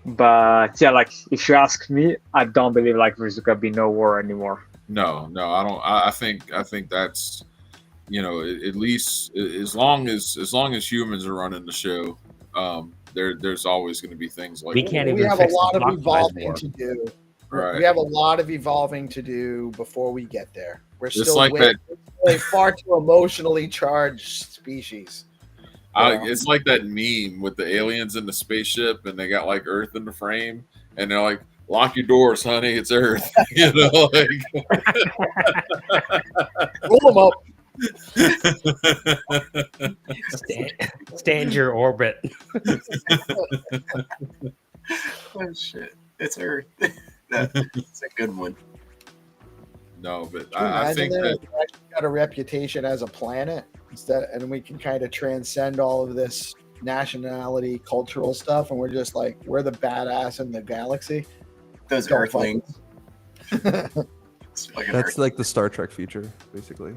But yeah, like if you ask me, I don't believe like there's gonna be no war anymore. No, I don't. I think that's, you know, at least as long as humans are running the show, there's always going to be things like we can't we even have fix a lot the of clockwise evolving war. to do. Right. We have a lot of evolving to do before we get there. We're It's still like way, a far too emotionally charged species. It's like that meme with the aliens in the spaceship and they got like Earth in the frame and they're like, lock your doors, honey, it's Earth. You know, like Roll them up. Stand your orbit. Oh shit! It's Earth. That's a good one. No, but Can you I think imagine that we actually got a reputation as a planet instead, and we can kind of transcend all of this nationality, cultural stuff, and we're just like we're the badass in the galaxy. Those Don't Earthlings. That's like the Star Trek future, basically.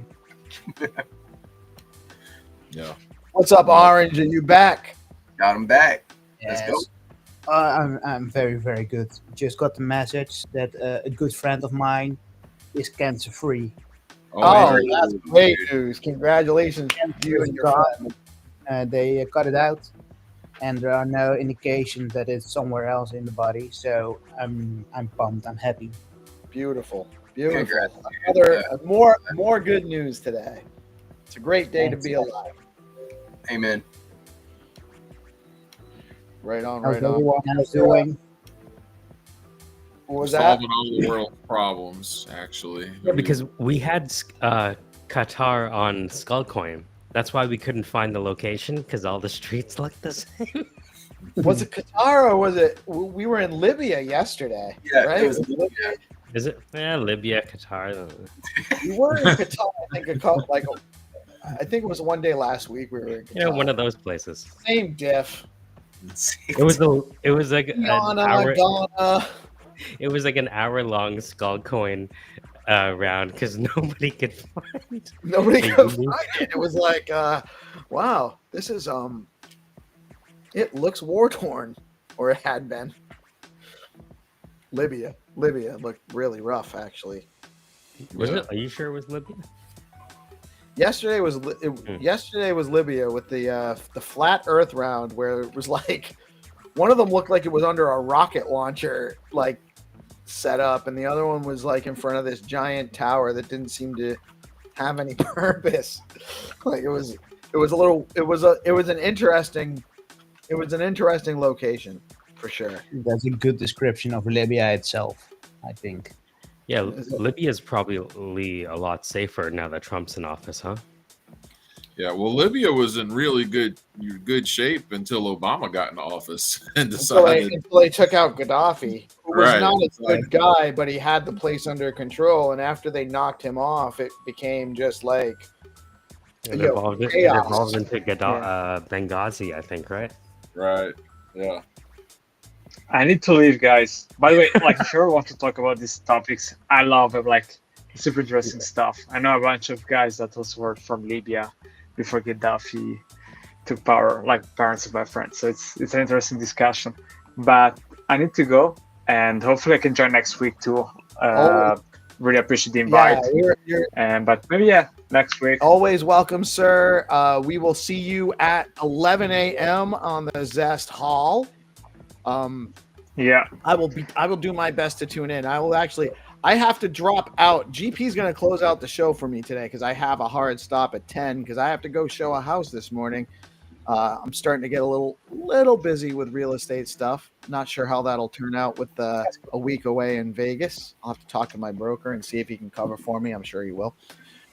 yeah. What's up, Orange? Are you back? Got him back. Yes. Let's go. I'm very, very good. Just got the message that a good friend of mine is cancer free. Oh, yeah. that's great news! Congratulations to you and your friend. They cut it out, and there are no indications that it's somewhere else in the body. So I'm pumped. I'm happy. Beautiful. Congrats. Another more good news today. It's a great day to be alive. Amen. Right on, How's right on. everyone else doing? What was that? Solving all the world's problems, actually. Yeah, because we had Qatar on Skullcoin. That's why we couldn't find the location, because all the streets look the same. Was it Qatar or was it? We were in Libya yesterday. Yeah, right? it was Libya. Is it? Yeah, Libya, Qatar. We were in Qatar. I think it was one day last week we were in Qatar. Yeah, one of those places. Same diff. It was like an hour. Ghana. It was like an hour-long Skullcoin round because nobody could find. Nobody could find it. It was like, wow, this is it looks war-torn, or it had been. Libya looked really rough, actually. Was it? Are you sure it was Libya? Yesterday was Libya with the flat Earth round, where it was like one of them looked like it was under a rocket launcher, like set up, and the other one was like in front of this giant tower that didn't seem to have any purpose. Like it was an interesting location. for sure. That's a good description of Libya itself, I think. Yeah, Libya is probably a lot safer now that Trump's in office, huh? Yeah, well, Libya was in really good shape until Obama got in office and decided. Until they took out Gaddafi, who was Right. not a good guy, but he had the place under control. And after they knocked him off, it became just like It Yo, evolved chaos. into Benghazi, I think, right? Right. Yeah. I need to leave, guys. By the way, like, if you ever want to talk about these topics, I love it. Like, super interesting stuff. I know a bunch of guys that also were from Libya before Gaddafi took power, like parents of my friends. So it's an interesting discussion. But I need to go, and hopefully I can join next week too. Really appreciate the invite. But maybe next week. Always welcome, sir. We will see you at 11 a.m. on the Zest Hall. Yeah, I will do my best to tune in. I have to drop out. GP's going to close out the show for me today because I have a hard stop at 10 because I have to go show a house this morning. I'm starting to get a little busy with real estate stuff. Not sure how that'll turn out with a week away in Vegas. I'll have to talk to my broker and see if he can cover for me. I'm sure he will.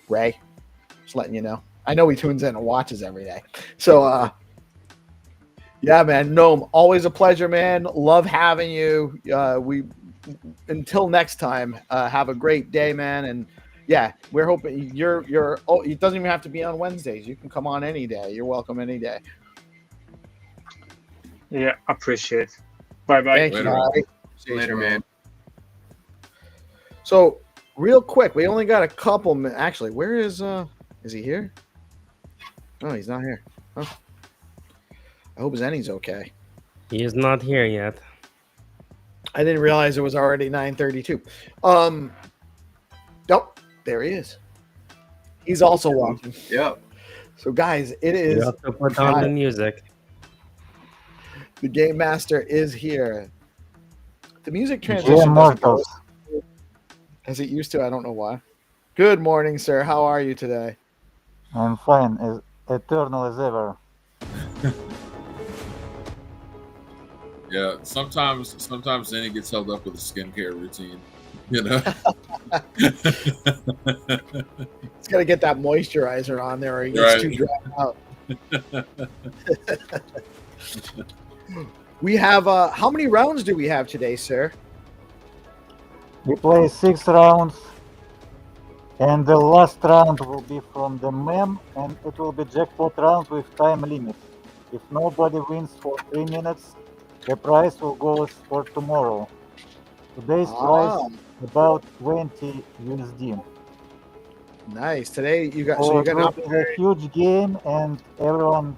Ray, just letting you know. I know he tunes in and watches every day. So, yeah, man. Gnome, always a pleasure, man. Love having you. Until next time, have a great day, man. And yeah, we're hoping it doesn't even have to be on Wednesdays. You can come on any day. You're welcome any day. Yeah, appreciate it. Bye-bye. Thank you. Later, man. So, real quick, we only got a couple minutes. Actually, where is he here? Oh, he's not here. Oh. I hope Zenny's okay. He is not here yet. I didn't realize it was already 9:32. Nope, there he is. He's also watching. Yep. So, guys, it is. You have to put on the music. The Game Master is here. The music transition doesn't go as it used to. I don't know why. Good morning, sir. How are you today? I'm fine, as eternal as ever. Yeah, sometimes Zenny gets held up with a skincare routine, you know. It's got to get that moisturizer on there or he gets too dry out. We have, how many rounds do we have today, sir? We play 6 rounds, and the last round will be from the mem, and it will be jackpot round with time limit. If nobody wins for 3 minutes, the price will go for tomorrow. Today's price about 20 USD. Nice. Today you got a huge game, and everyone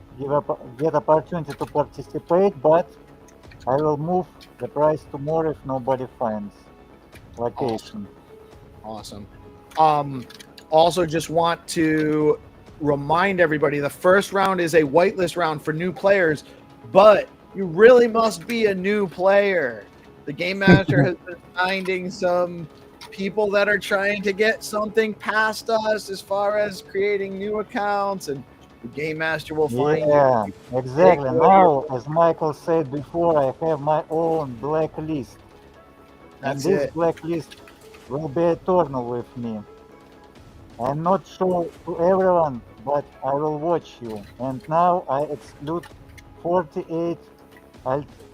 get opportunity to participate. But I will move the price tomorrow if nobody finds location. Awesome. Also, just want to remind everybody the first round is a whitelist round for new players, but you really must be a new player. The Game Master has been finding some people that are trying to get something past us as far as creating new accounts, and the Game Master will find you. Yeah, exactly. Now, as Michael said before, I have my own blacklist. And this blacklist will be eternal with me. I'm not sure to everyone, but I will watch you. And now I exclude 48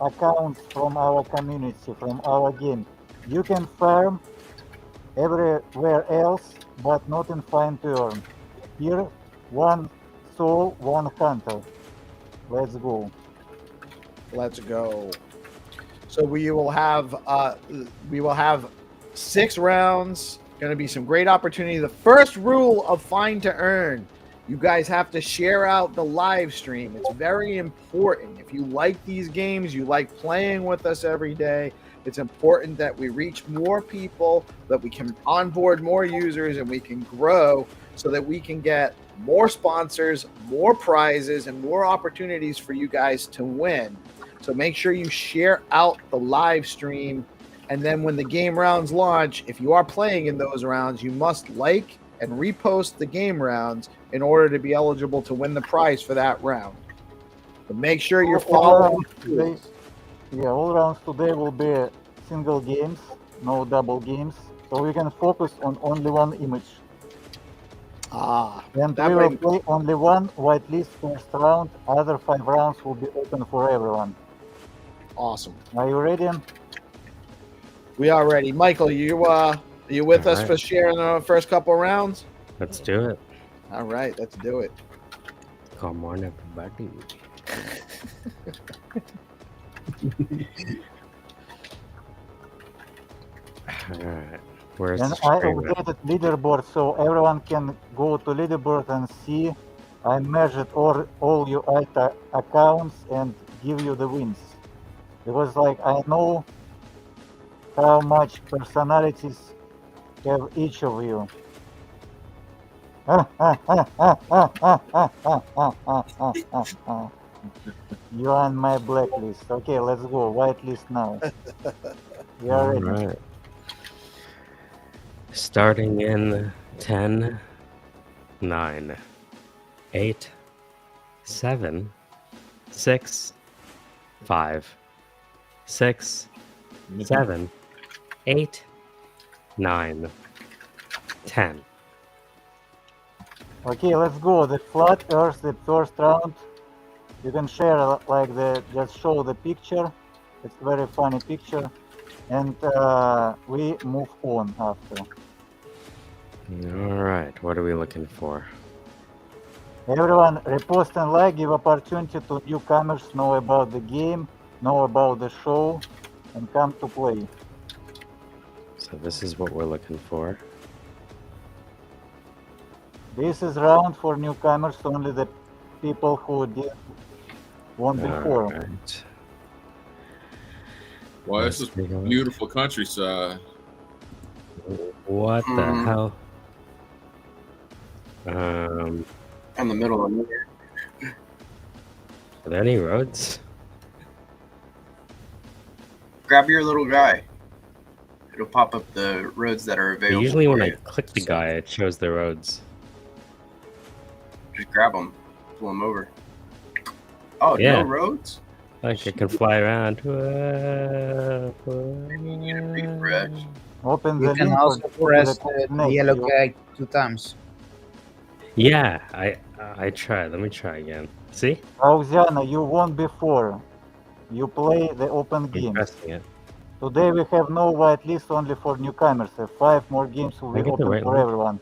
accounts from our community, from our game. You can farm everywhere else, but not in Find to Earn. Here, 1 soul, 1 hunter. Let's go. Let's go. So we will have 6 rounds. Going to be some great opportunity. The first rule of Find to Earn: you guys have to share out the live stream. It's very important. If you like these games, you like playing with us every day, it's important that we reach more people, that we can onboard more users, and we can grow so that we can get more sponsors, more prizes, and more opportunities for you guys to win. So make sure you share out the live stream. And then when the game rounds launch, if you are playing in those rounds, you must like and repost the game rounds in order to be eligible to win the prize for that round. But make sure you're following the rules. Yeah, all rounds today will be single games, no double games, so we can focus on only one image. And that we way will play only one whitelist first round. Other 5 rounds will be open for everyone. awesome. Are you ready? We are ready. Michael, are you with All us right. for sharing the first couple rounds? Let's do it. All right, let's do it. Come on, everybody. All right. Where's And the I stream at? updated leaderboard so everyone can go to leaderboard and see. I measured all your alta accounts and give you the wins. Because like I know how much personalities have each of you. You are on my blacklist. Okay, let's go. Whitelist now. We are All ready. right. Starting in 10, 9, 8, 7, 6, 5, 6, 7, 8, 9, 10. Okay, let's go. The FlatEarth, the first round. You can share just show the picture. It's very funny picture. And we move on after. All right. What are we looking for? Everyone, repost and like, give opportunity to newcomers know about the game, know about the show, and come to play. So this is what we're looking for. This is round for newcomers, only the people who won before. All right. Well, this is Let's take a look. beautiful countryside. What the hell? In the middle of nowhere. Are there any roads? Grab your little guy. It'll pop up the roads that are available. Usually when for I you. click the guy, it shows the roads. Just grab them, pull them over. Oh, Yeah. no roads? Like I can fly around. Refresh. Open You the can link also or press the the coordinate. yellow You- guy 2 times. Yeah, I tried. Let me try again. See? Auxiana, you won before. You play the open I'm games. pressing it. Today we have no whitelist, only for newcomers. 5 more games will I be get the open right for link? everyone.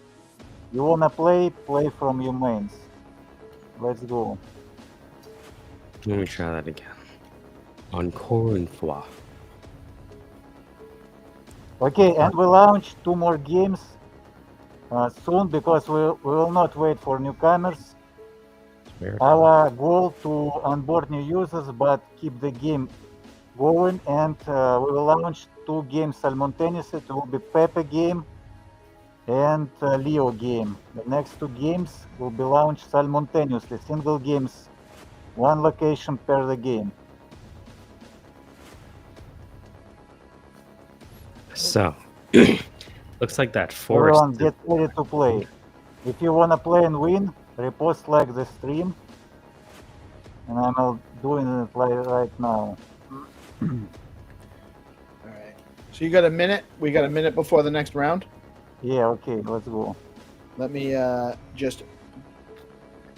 You wanna play from your mains. Let's go. Let me try that again. Encore une fois. Okay, and we launch 2 more games soon because we will not wait for newcomers. Where- Our goal to onboard new users but keep the game going, and we will launch 2 games simultaneously. It will be Pepe game and Leo game. The next 2 games will be launched simultaneously. Single games, 1 location per the game. So, looks like that forest. Everyone get ready to play. If you wanna play and win, repost like the stream. And I'm doing it right now. All right. So you got a minute? We got a minute before the next round? Yeah, okay, let's go. Let me just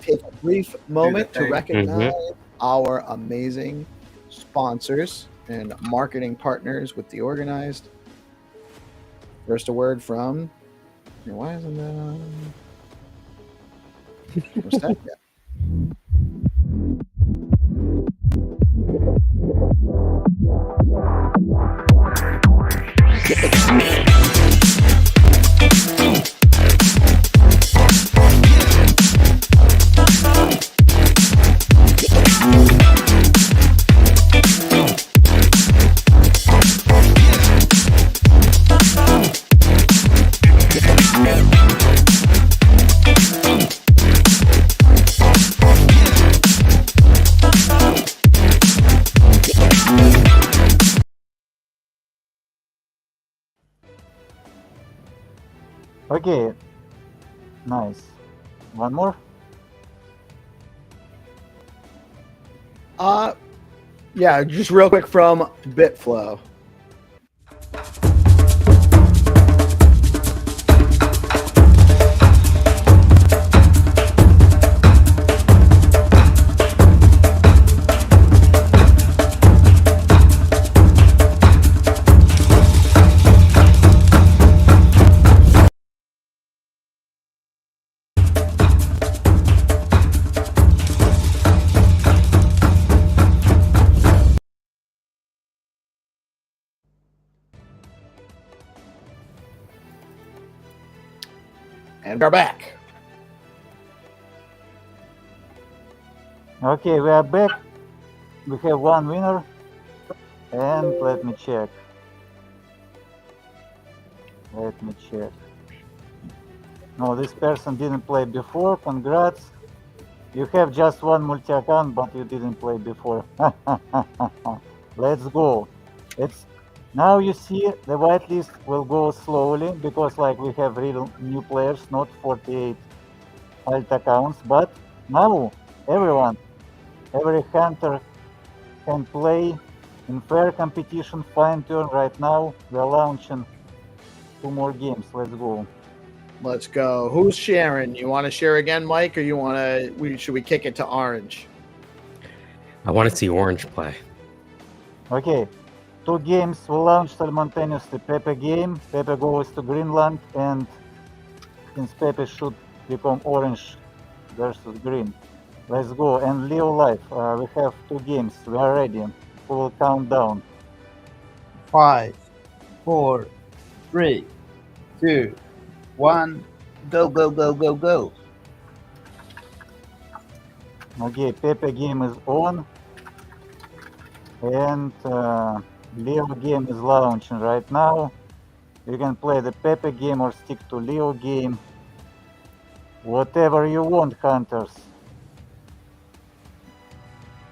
take a brief moment to thing. recognize our amazing sponsors and marketing partners with DeOrganized. First, a word from. Why isn't that? What's that? Yeah. Okay, nice. One more? Yeah, just real quick from Bitflow. And we're back. Okay, we are back. We have one winner. And let me check. No, this person didn't play before. Congrats. You have just one multi-account, but you didn't play before. Let's go. Now you see the whitelist will go slowly because like we have real new players, not 48 alt accounts. But now every hunter can play in fair competition, fine turn. Right now we're launching 2 more games. Let's go. Let's go. Who's sharing? You want to share again, Mike, or you want to? Should we kick it to Orange? I want to see Orange play. Okay, 2 games will launch simultaneously. Pepe game. Pepe goes to Greenland, and since Pepe should become Orange versus Green. Let's go. And Leo Live. We have 2 games. We are ready. We will count down. 5, 4, 3, 2, 1. Go, go, go, go, go. Okay, Pepe game is on. And Leo game is launching right now. You can play the Pepe game or stick to Leo game. Whatever you want, hunters.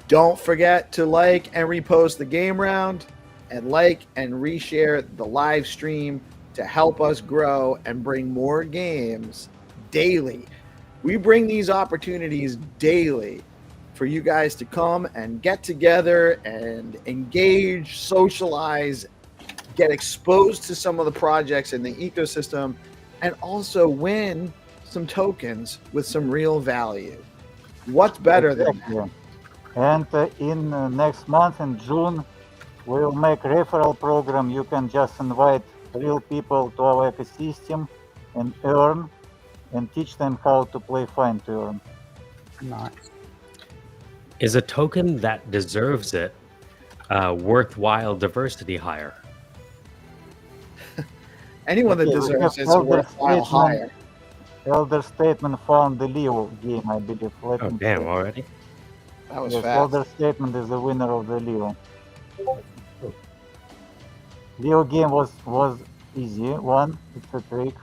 Don't forget to like and repost the game round, and like and reshare the live stream to help us grow and bring more games daily. We bring these opportunities daily for you guys to come and get together and engage, socialize, get exposed to some of the projects in the ecosystem, and also win some tokens with some real value. What's better than that? And in next month in June, we'll make referral program. You can just invite real people to our ecosystem and earn and teach them how to play fine to earn. Nice. Is a token that deserves it worthwhile diversity higher? Anyone that deserves it is worthwhile higher. Elder Statement found the Leo game, I believe. Oh, damn, already? That was yes, fast. Elder Statement is the winner of the Leo. Leo game was easy one. It's a trick.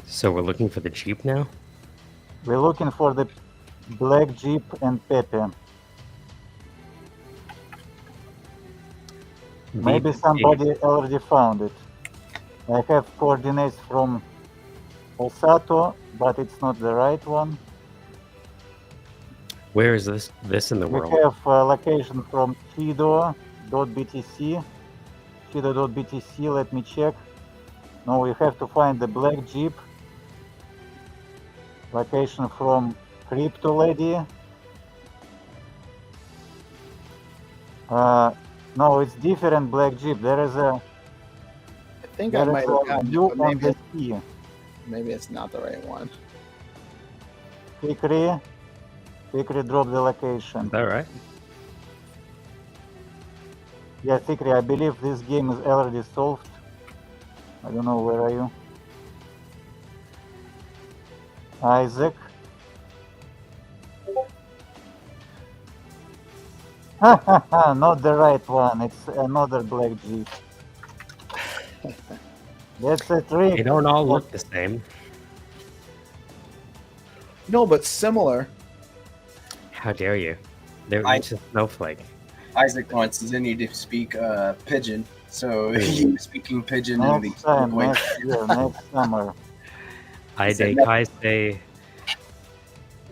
So we're looking for the Jeep now? We're looking for the Black Jeep and Pepe. Maybe somebody already found it. I have coordinates from Osato, but it's not the right one. Where is this in the world? We have a location from Fido.btc. Fido.btc, let me check. No, we have to find the Black Jeep. Location from Crypto Lady. No, it's different Black Jeep. There is a. I think I might have gotten view it, on the sea. Maybe it's not the right one. Fikri dropped the location. Is that right? Yeah, Fikri, I believe this game is already solved. I don't know, where are you? Isaac. Not the right one. It's another Black Jeep. That's a trick. They don't all look the same. No, but similar. How dare you? They're each a snowflake. Isaac wants Zenny to speak Pigeon, so he was speaking Pigeon in the Next time, next year, next summer. I say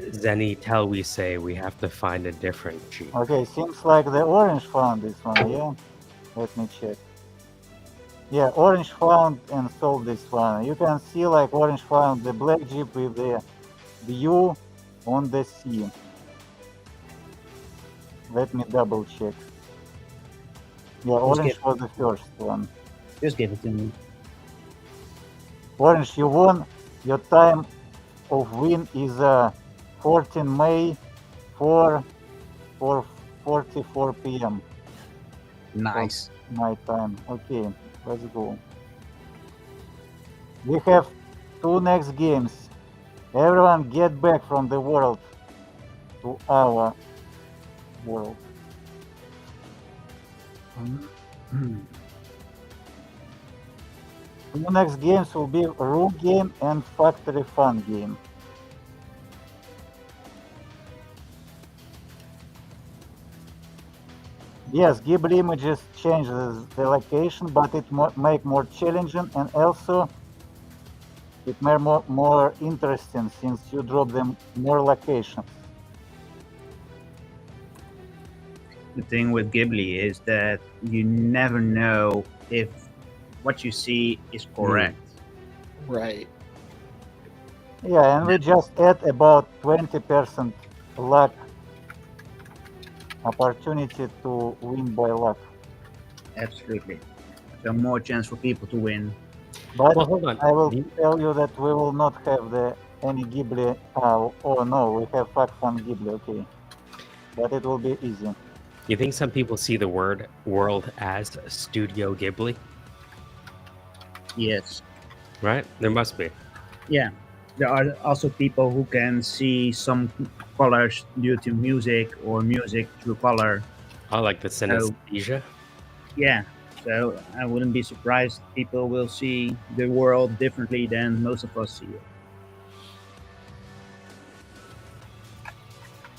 Zenny, tell we say we have to find a different cheat. Okay, seems like the orange found this one, yeah? Let me check. Yeah, orange found and sold this one. You can see like orange found the black jeep with the view on the sea. Let me double check. Yeah, orange was the first one. Just give it to me. Orange, you won. Your time of win is 14 May 4:44 p.m. Nice. my time. Okay, let's go. We have 2 next games. Everyone get back from the world to our world. Two next games will be Room Game and Factory Fun Game. Yes, Ghibli images change the location, but it make more challenging and also it make more interesting since you drop them more locations. The thing with Ghibli is that you never know if what you see is correct. Right. Yeah, and we just add about 20% luck opportunity to win by luck. Absolutely. So more chance for people to win. But Well, hold on. I will tell you that we will not have any Ghibli. Oh no, we have Fact Fun Ghibli. Okay, but it will be easy. You think some people see the word world as Studio Ghibli? Yes. Right? There must be. Yeah. There are also people who can see some colors due to music or music through color. I like the synesthesia. Yeah. So I wouldn't be surprised people will see the world differently than most of us see it.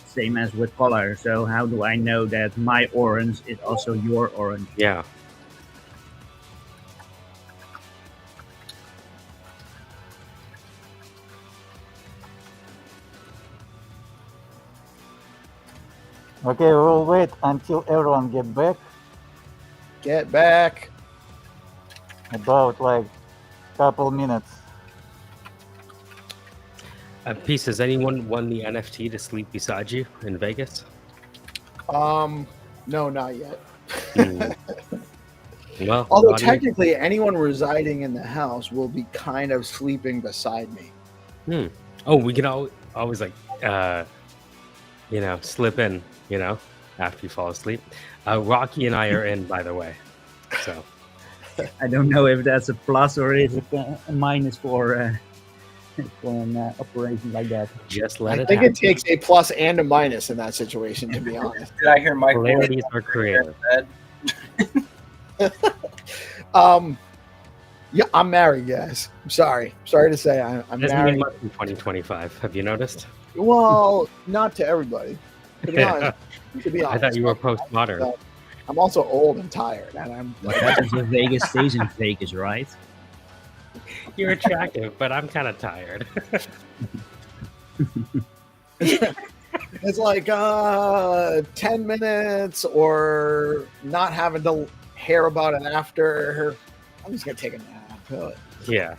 Same as with color. So how do I know that my orange is also your orange? Yeah. Okay, we will wait until everyone get back. Get back. About like couple minutes. Peace, has anyone won the NFT to sleep beside you in Vegas? No, not yet. Well, although audience- technically anyone residing in the house will be kind of sleeping beside me. Oh, we can always like, slip in, after you fall asleep. Rocky and I are in, by the way. So I don't know if that's a plus or is it a minus for an operation like that. just let I it think happen. it takes a plus and a minus in that situation, to be honest. Did I hear Mike? Polarities are creative. Yeah, I'm married, guys. I'm sorry. Sorry to say I'm Doesn't married. mean much in 2025. Have you noticed? Well, not to everybody. To be honest. I thought you were postmodern. I'm also old and tired, and I'm What happens if Vegas stays in Vegas, right? You're attractive, but I'm kind of tired. it's like 10 minutes or not having to hear about it after. I'm just gonna take a nap. Yeah.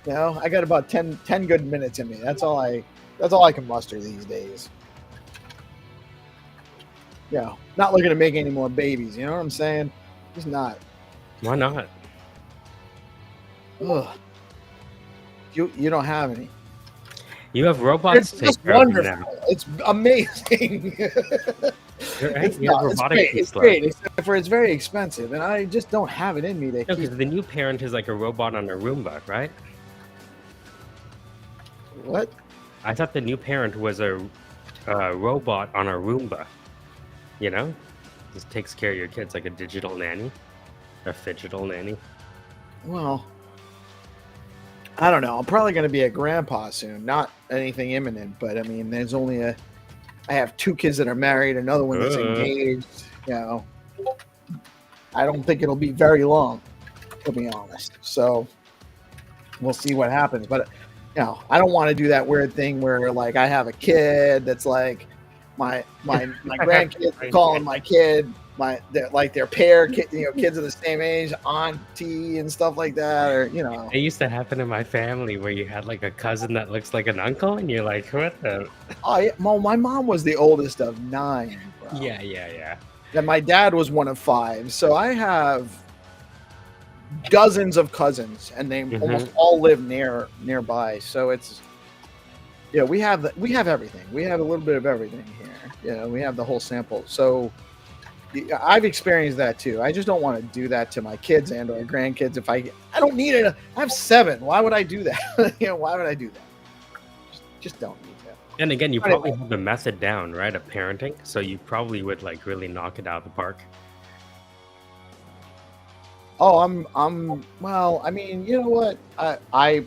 I got about 10 good minutes in me. That's all I can muster these days. Not looking to make any more babies, you know what I'm saying? Just not. Why not? Ugh. You don't have any. You have robots It's to take just care of you wonderful. now. It's amazing. Right? You have It's robotic great. It's Tesla. great, except for it's very expensive, and I just don't have it in me to No, keep. because the new parent is like a robot on a Roomba, right? What? I thought the new parent was a robot on a Roomba. Just takes care of your kids like a digital nanny, a fidgetal nanny. Well, I don't know. I'm probably going to be a grandpa soon. Not anything imminent, but I mean, I have 2 kids that are married, another one that's engaged. I don't think it'll be very long, to be honest. So we'll see what happens. But I don't want to do that weird thing where like I have a kid that's like my grandkids are calling my kid their pair kid, kids of the same age, auntie and stuff like that, or It used to happen in my family where you had like a cousin that looks like an uncle, and you're like, what the? Oh yeah, my mom was the oldest of 9, bro. Yeah. And my dad was one of 5, so I have dozens of cousins, and they almost all live nearby. So it's we have everything. We have a little bit of everything here. We have the whole sample. So I've experienced that too. I just don't want to do that to my kids and or grandkids. If I don't need it. I have 7. Why would I do that? Why would I do that? Just don't need that. And again, you probably have the method down, right, of parenting. So you probably would like really knock it out of the park. Oh, I'm well, I mean, you know what? I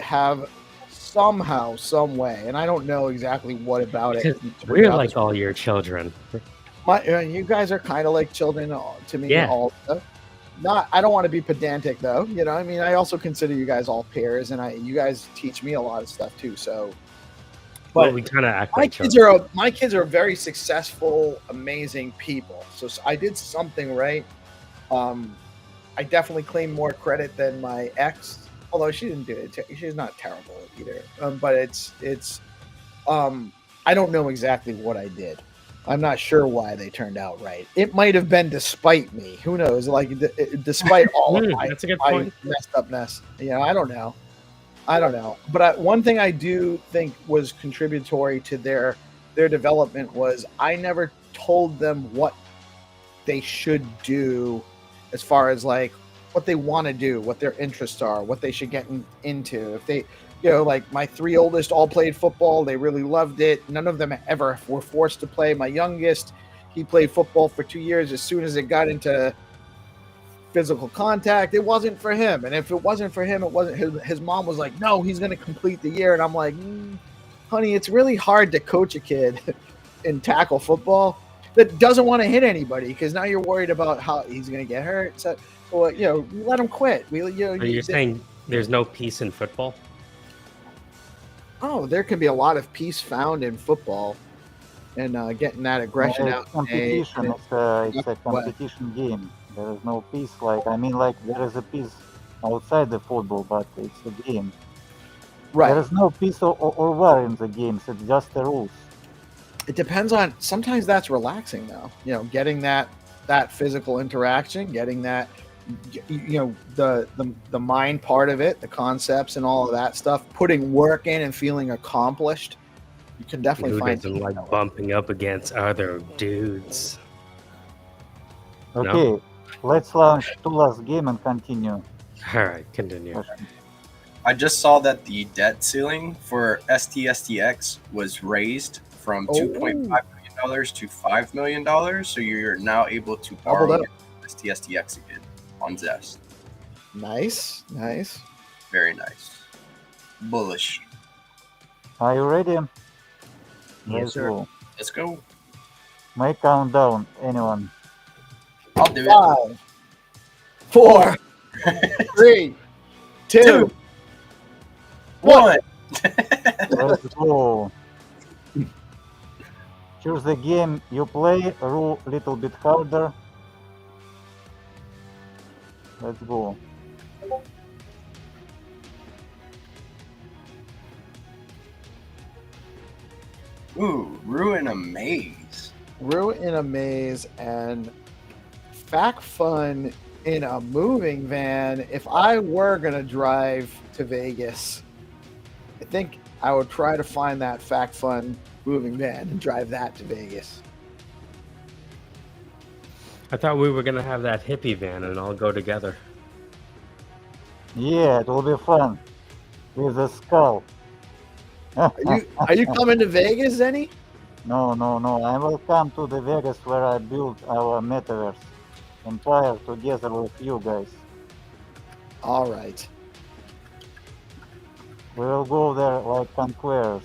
have somehow, some way, and I don't know exactly what about it. We're like all your children. You guys are kind of like children to me. Yeah. I don't want to be pedantic though. I mean, I also consider you guys all peers, and you guys teach me a lot of stuff too. So, but we kind of act like my kids are very successful, amazing people. So I did something right. I definitely claim more credit than my ex, although she didn't do it. She's not terrible either. But it's I don't know exactly what I did. I'm not sure why they turned out right. It might have been despite me. Who knows? Like despite all of my messed upness. I don't know. But one thing I do think was contributory to their development was I never told them what they should do as far as like what they want to do, what their interests are, what they should get into. If they, like my 3 oldest all played football, they really loved it. None of them ever were forced to play. My youngest, he played football for 2 years. As soon as it got into physical contact, it wasn't for him. And if it wasn't for him, it wasn't. His mom was like, no, he's going to complete the year. And I'm like, honey, it's really hard to coach a kid in tackle football that doesn't want to hit anybody, because now you're worried about how he's going to get hurt. So, let him quit. You're saying there's no peace in football? Oh, there can be a lot of peace found in football, and getting that aggression out. Competition. It's a competition game. There is no peace. There is a peace outside the football, but it's a game. Right. There is no peace or war in the games. It's just the rules. It depends on. Sometimes that's relaxing, though. Getting that physical interaction, getting that, the mind part of it, the concepts and all of that stuff, putting work in and feeling accomplished. You can definitely find them like bumping up against other dudes. Okay, let's launch 2 last game and continue. All right, continue. I just saw that the debt ceiling for STSTX was raised from $2.5 million to $5 million. So you're now able to borrow STSTX again on Zest. Nice. Very nice. Bullish. Are you ready? Yes, sir. Let's go. My countdown, anyone? I'll do 5, 4, 3, 2, 1. Let's go. Choose the game you play, rule a little bit harder. Let's go. Ooh, Ruin a Maze. Ruin a Maze and Fact Fun in a moving van. If I were going to drive to Vegas, I think I would try to find that Fact Fun moving van and drive that to Vegas. I thought we were going to have that hippie van and all go together. Yeah, it will be fun. With a skull. Are you coming to Vegas, Zenny? No. I will come to the Vegas where I built our metaverse empire together with you guys. All right. We will go there like conquerors.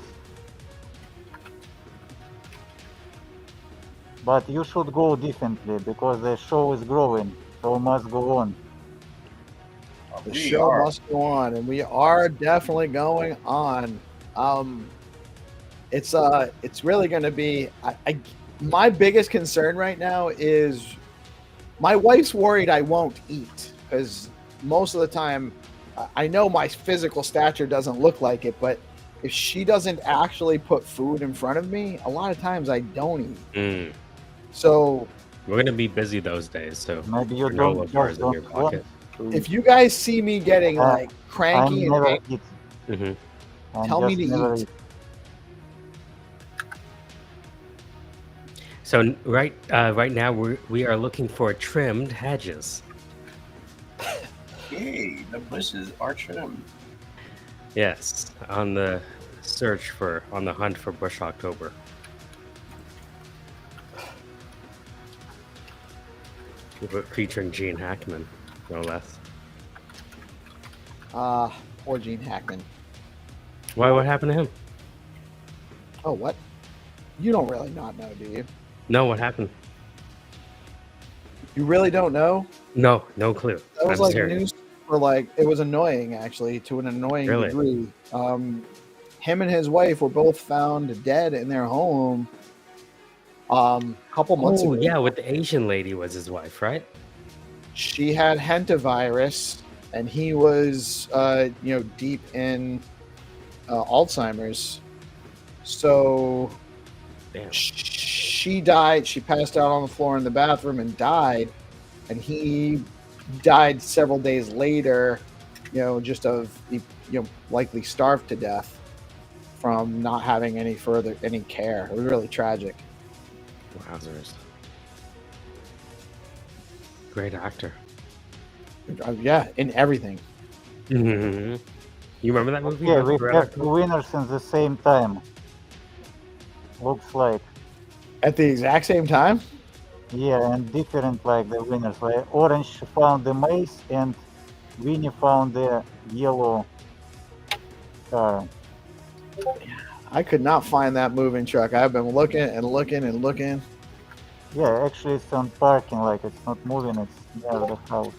But you should go differently because the show is growing, so must go on. The We show are. must go on, and we are definitely going on. It's really going to be. My biggest concern right now is my wife's worried I won't eat because most of the time I know my physical stature doesn't look like it, but if she doesn't actually put food in front of me, a lot of times I don't eat. So we're gonna be busy those days, so Maybe you no don't bars just in your don't want pocket. to eat. if you guys see me getting like I'm cranky and never angry, eat. I'm tell me just to never eat. eat. So right now we are looking for trimmed hedges. Yay, the bushes are trimmed. Yes, on the hunt for Bush October. Featuring Gene Hackman, no less. Poor Gene Hackman. Why? What happened to him? Oh, what? You don't really not know, do you? No, what happened? You really don't know? No clue. That was I'm like serious. news for like it was annoying actually to an annoying Really? degree. Him and his wife were both found dead in their home. A couple months ago. Yeah, with the Asian lady was his wife, right? She had hantavirus, and he was deep in Alzheimer's. So Damn. she died. She passed out on the floor in the bathroom and died. And he died several days later, just likely starved to death from not having any care. It was really tragic. Wowzers. Great actor. Yeah, in everything. Mm-hmm. You remember that movie? Yeah, we have two winners in the same time. Looks like. At the exact same time? Yeah, and different like the winners. Like Orange found the maze and Winnie found the yellow car. I could not find that moving truck. I've been looking and looking and looking. Yeah, actually it's on parking, like it's not moving, it's near the house.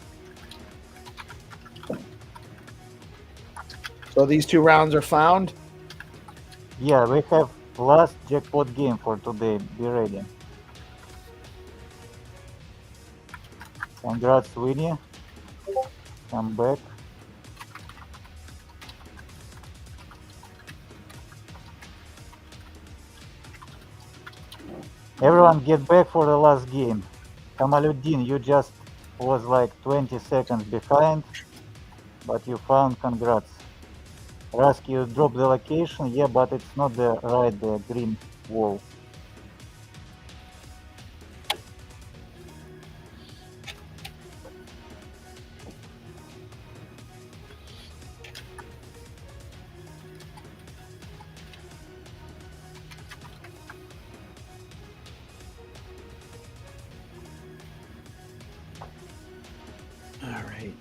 So these 2 rounds are found. Yeah, we have last jackpot game for today. Be ready. Congrats, Winnie. Come back. Everyone get back for the last game. Kamaluddin, you just was like 20 seconds behind, but you found. Congrats. Rask, you dropped the location, yeah, but it's not the green wall. All right.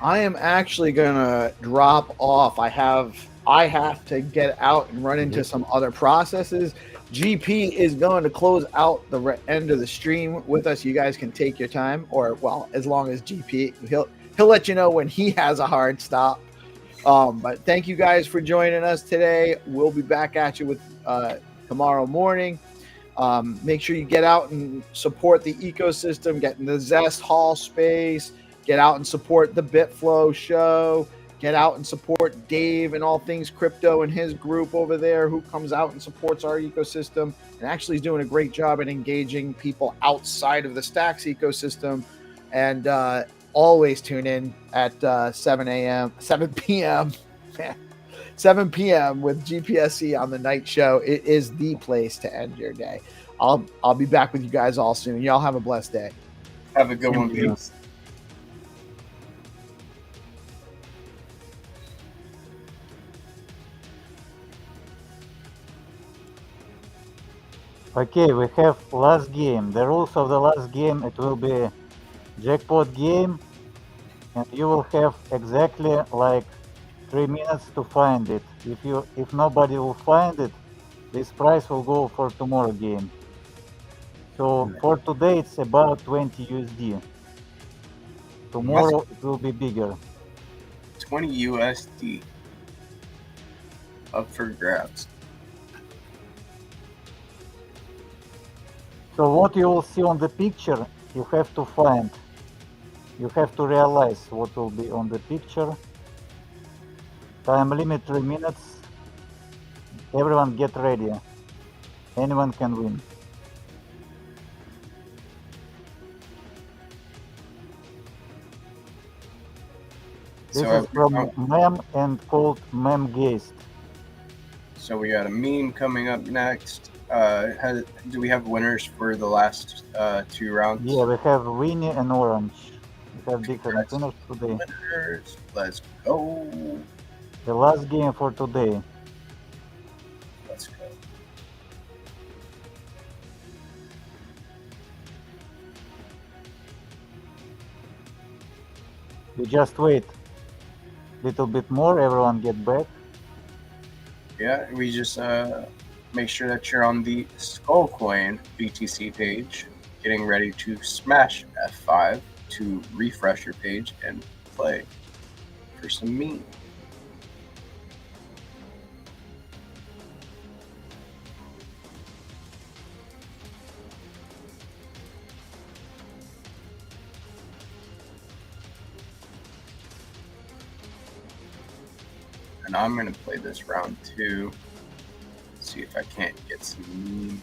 I am actually gonna drop off. I have to get out and run into some other processes. GP is going to close out the end of the stream with us. You guys can take your time, or well, as long as GP he'll let you know when he has a hard stop. But thank you guys for joining us today. We'll be back at you with tomorrow morning. Make sure you get out and support the ecosystem, get in the Zest Hall space. Get out and support the Bitflow show. Get out and support Dave and all things crypto and his group over there who comes out and supports our ecosystem and actually is doing a great job at engaging people outside of the Stacks ecosystem. And always tune in at 7 p.m. 7 p.m. with GPSC on the night show. It is the place to end your day. I'll be back with you guys all soon. Y'all have a blessed day. Have a good one, peace. Okay, we have last game. The rules of the last game, it will be jackpot game, and you will have exactly like 3 minutes to find it. If nobody will find it, this prize will go for tomorrow game. So for today it's about 20 USD. Tomorrow it will be bigger. 20 USD up for grabs. So what you will see on the picture, you have to find. You have to realize what will be on the picture. Time limit 3 minutes. Everyone get ready. Anyone can win. This is from Mem and called Memgeist. So we got a meme coming up next. Do we have winners for the last 2 rounds? Yeah, we have Winnie and Orange. We have different winners today. Winners. Let's go. The last game for today. Let's go. We just wait. Little bit more, everyone get back. Yeah, we just make sure that you're on the Skullcoin BTC page, getting ready to smash F5 to refresh your page and play for some meme. And I'm going to play this round 2. See if I can't get some meme.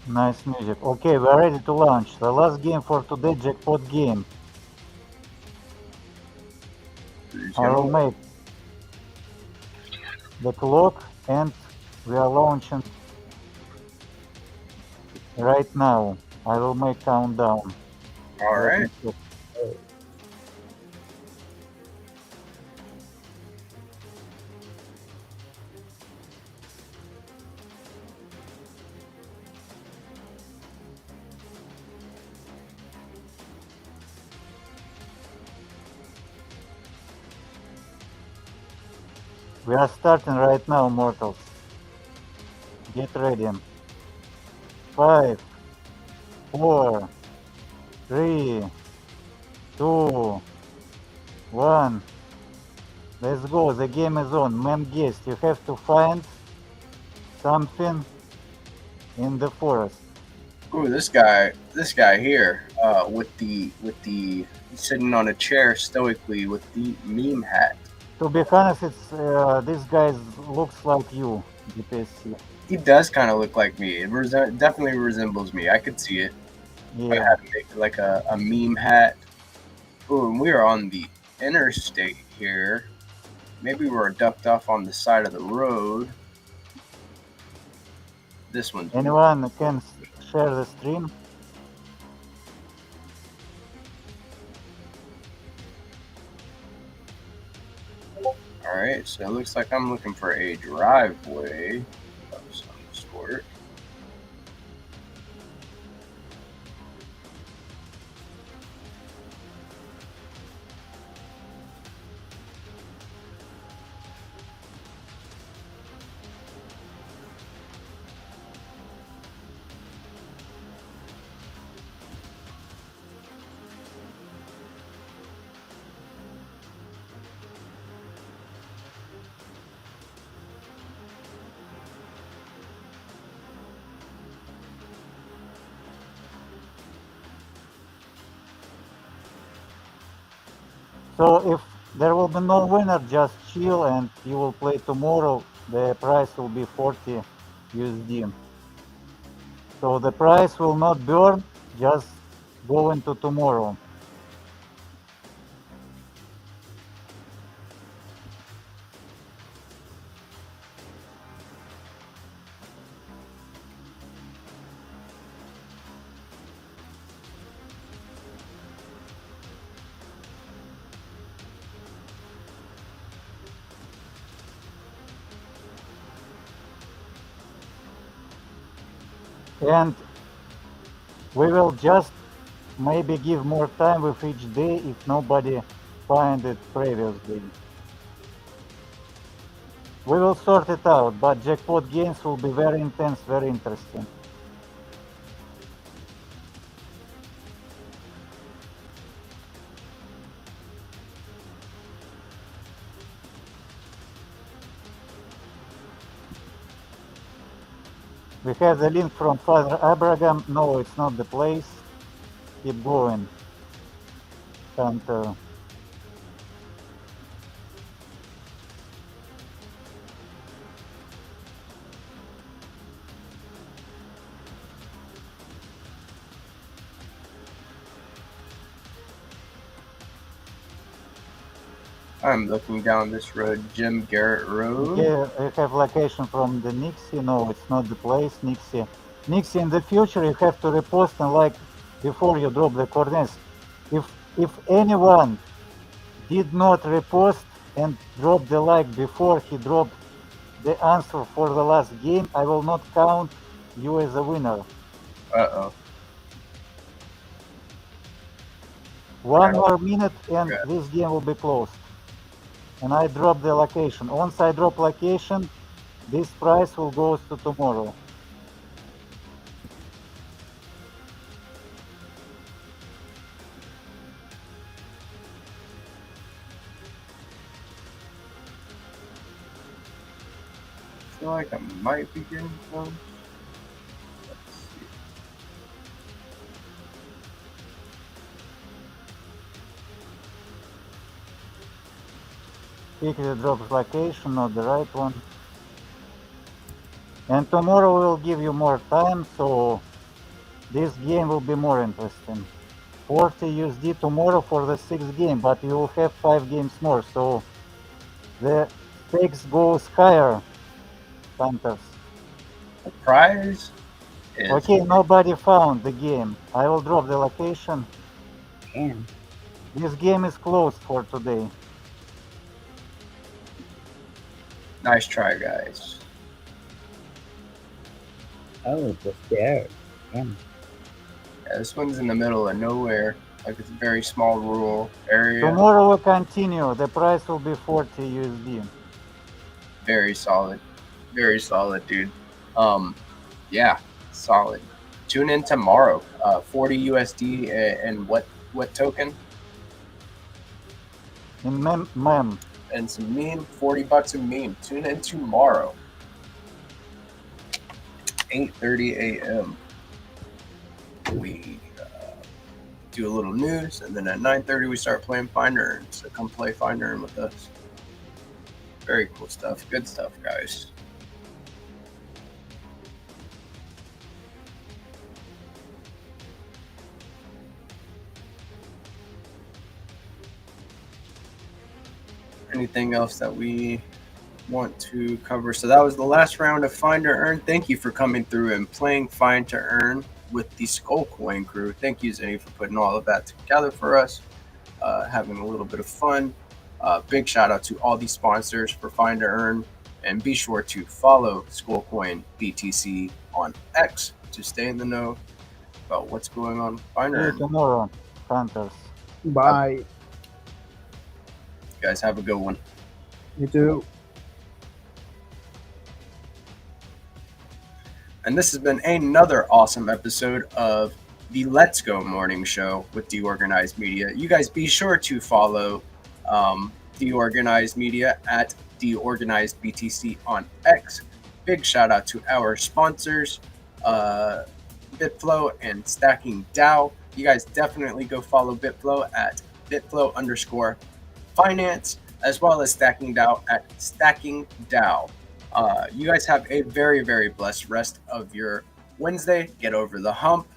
Nice music. Okay, we're ready to launch. The last game for today, jackpot game. I will make the clock and we are launching right now. I will make countdown. All right. We are starting right now, mortals. Get ready. 5, 4, 3, 2, 1. Let's go. The game is on. Memgeist, you have to find something in the forest. Ooh, this guy here, with the sitting on a chair stoically with the meme hat. To be honest, it's this guy looks like you, DPSC. He does kind of look like me. It definitely resembles me. I could see it. Yeah. I had to make like a meme hat. Ooh, and we are on the interstate here. Maybe we're ducked off on the side of the road. This one's Anyone can share the stream? Alright, so it looks like I'm looking for a driveway of some sort. So if there will be no winner, just chill and you will play tomorrow. The price will be 40 USD. So the price will not burn, just go into tomorrow. And we will just maybe give more time with each day if nobody find it previous day. We will sort it out, but jackpot games will be very intense, very interesting. We have the link from Father Abraham. No, it's not the place. Keep going. And I'm looking down this road, Jim Garrett Road. yeah, we have location from the Nixie. No, it's not the place, Nixie. Nixie, in the future, you have to repost and like before you drop the coordinates. If anyone did not repost and drop the like before he dropped the answer for the last game, I will not count you as a winner. Uh-oh. One more minute and this game will be closed. And I drop the location. Once I drop location, this price will go to tomorrow. I feel like I might be getting some. Let's see. Pick the drop location, not the right one. And tomorrow we'll give you more time, so this game will be more interesting. 40 USD tomorrow for the 6th game, but you will have 5 games more, so the stakes goes higher, Hunters. The prize is... Okay, nobody found the game. I will drop the location. Damn. This game is closed for today. Nice try, guys. Oh, just there. Damn. Yeah, this one's in the middle of nowhere. Like, it's a very small rural area. Tomorrow we'll continue. The price will be 40 USD. Very solid. Very solid, dude. Yeah, solid. Tune in tomorrow. 40 USD and what token? In mem. And some meme, $40 a meme. Tune in tomorrow. 8:30 a.m. We do a little news, and then at 9:30 we start playing Find Earn. So come play Find Earn with us. Very cool stuff. Good stuff, guys. Anything else that we want to cover? So that was the last round of Find or Earn. Thank you for coming through and playing Find to Earn with the Skull Coin crew. Thank you, Zenny, for putting all of that together for us, having a little bit of fun. Big shout out to all the sponsors for Find to Earn, and be sure to follow Skull Coin BTC on X to stay in the know about what's going on with Find to See you Earn. tomorrow, Hunters. Bye. You guys have a good one. You too. And this has been another awesome episode of the Let's Go Morning Show with DeOrganized Media. You guys be sure to follow DeOrganized Media at DeOrganized BTC on X. Big shout out to our sponsors, Bitflow and StackingDAO. You guys definitely go follow Bitflow at Bitflow_finance, as well as StackingDAO at StackingDAO. You guys have a very, very blessed rest of your Wednesday. Get over the hump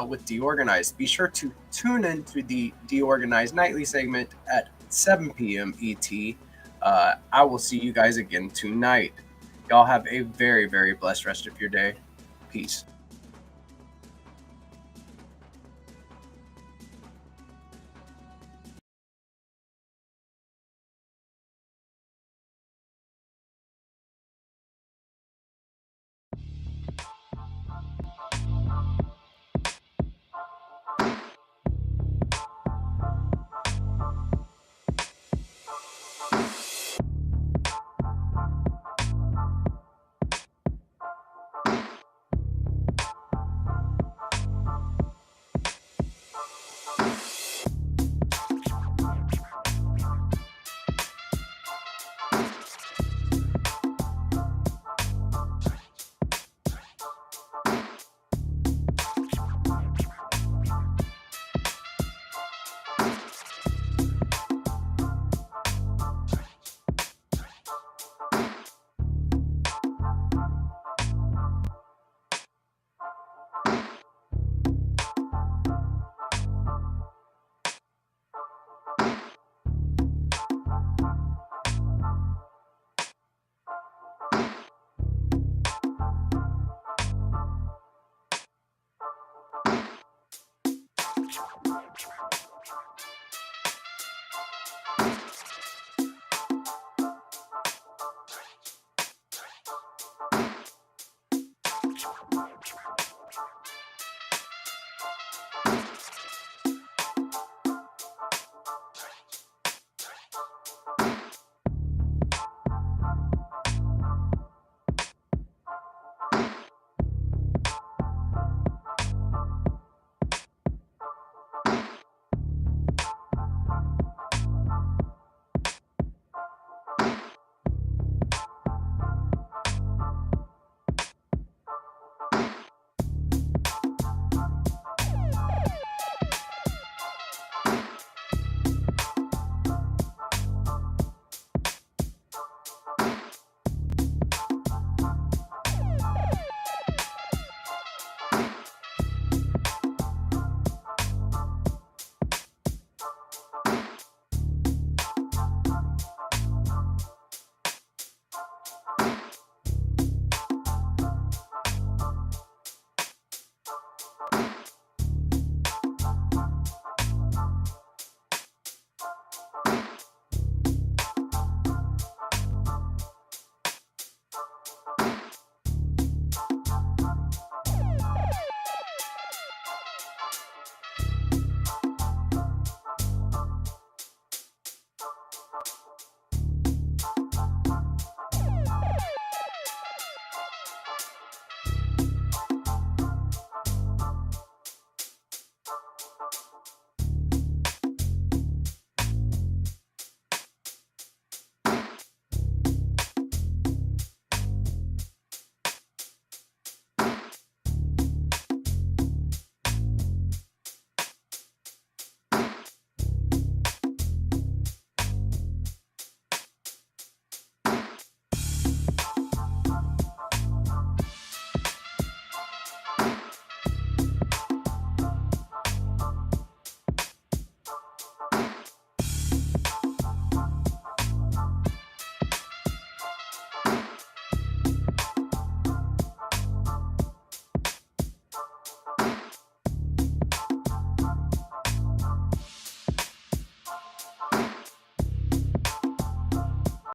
with DeOrganized. Be sure to tune in to the DeOrganized nightly segment at 7 p.m. ET. I will see you guys again tonight. Y'all have a very, very blessed rest of your day. Peace.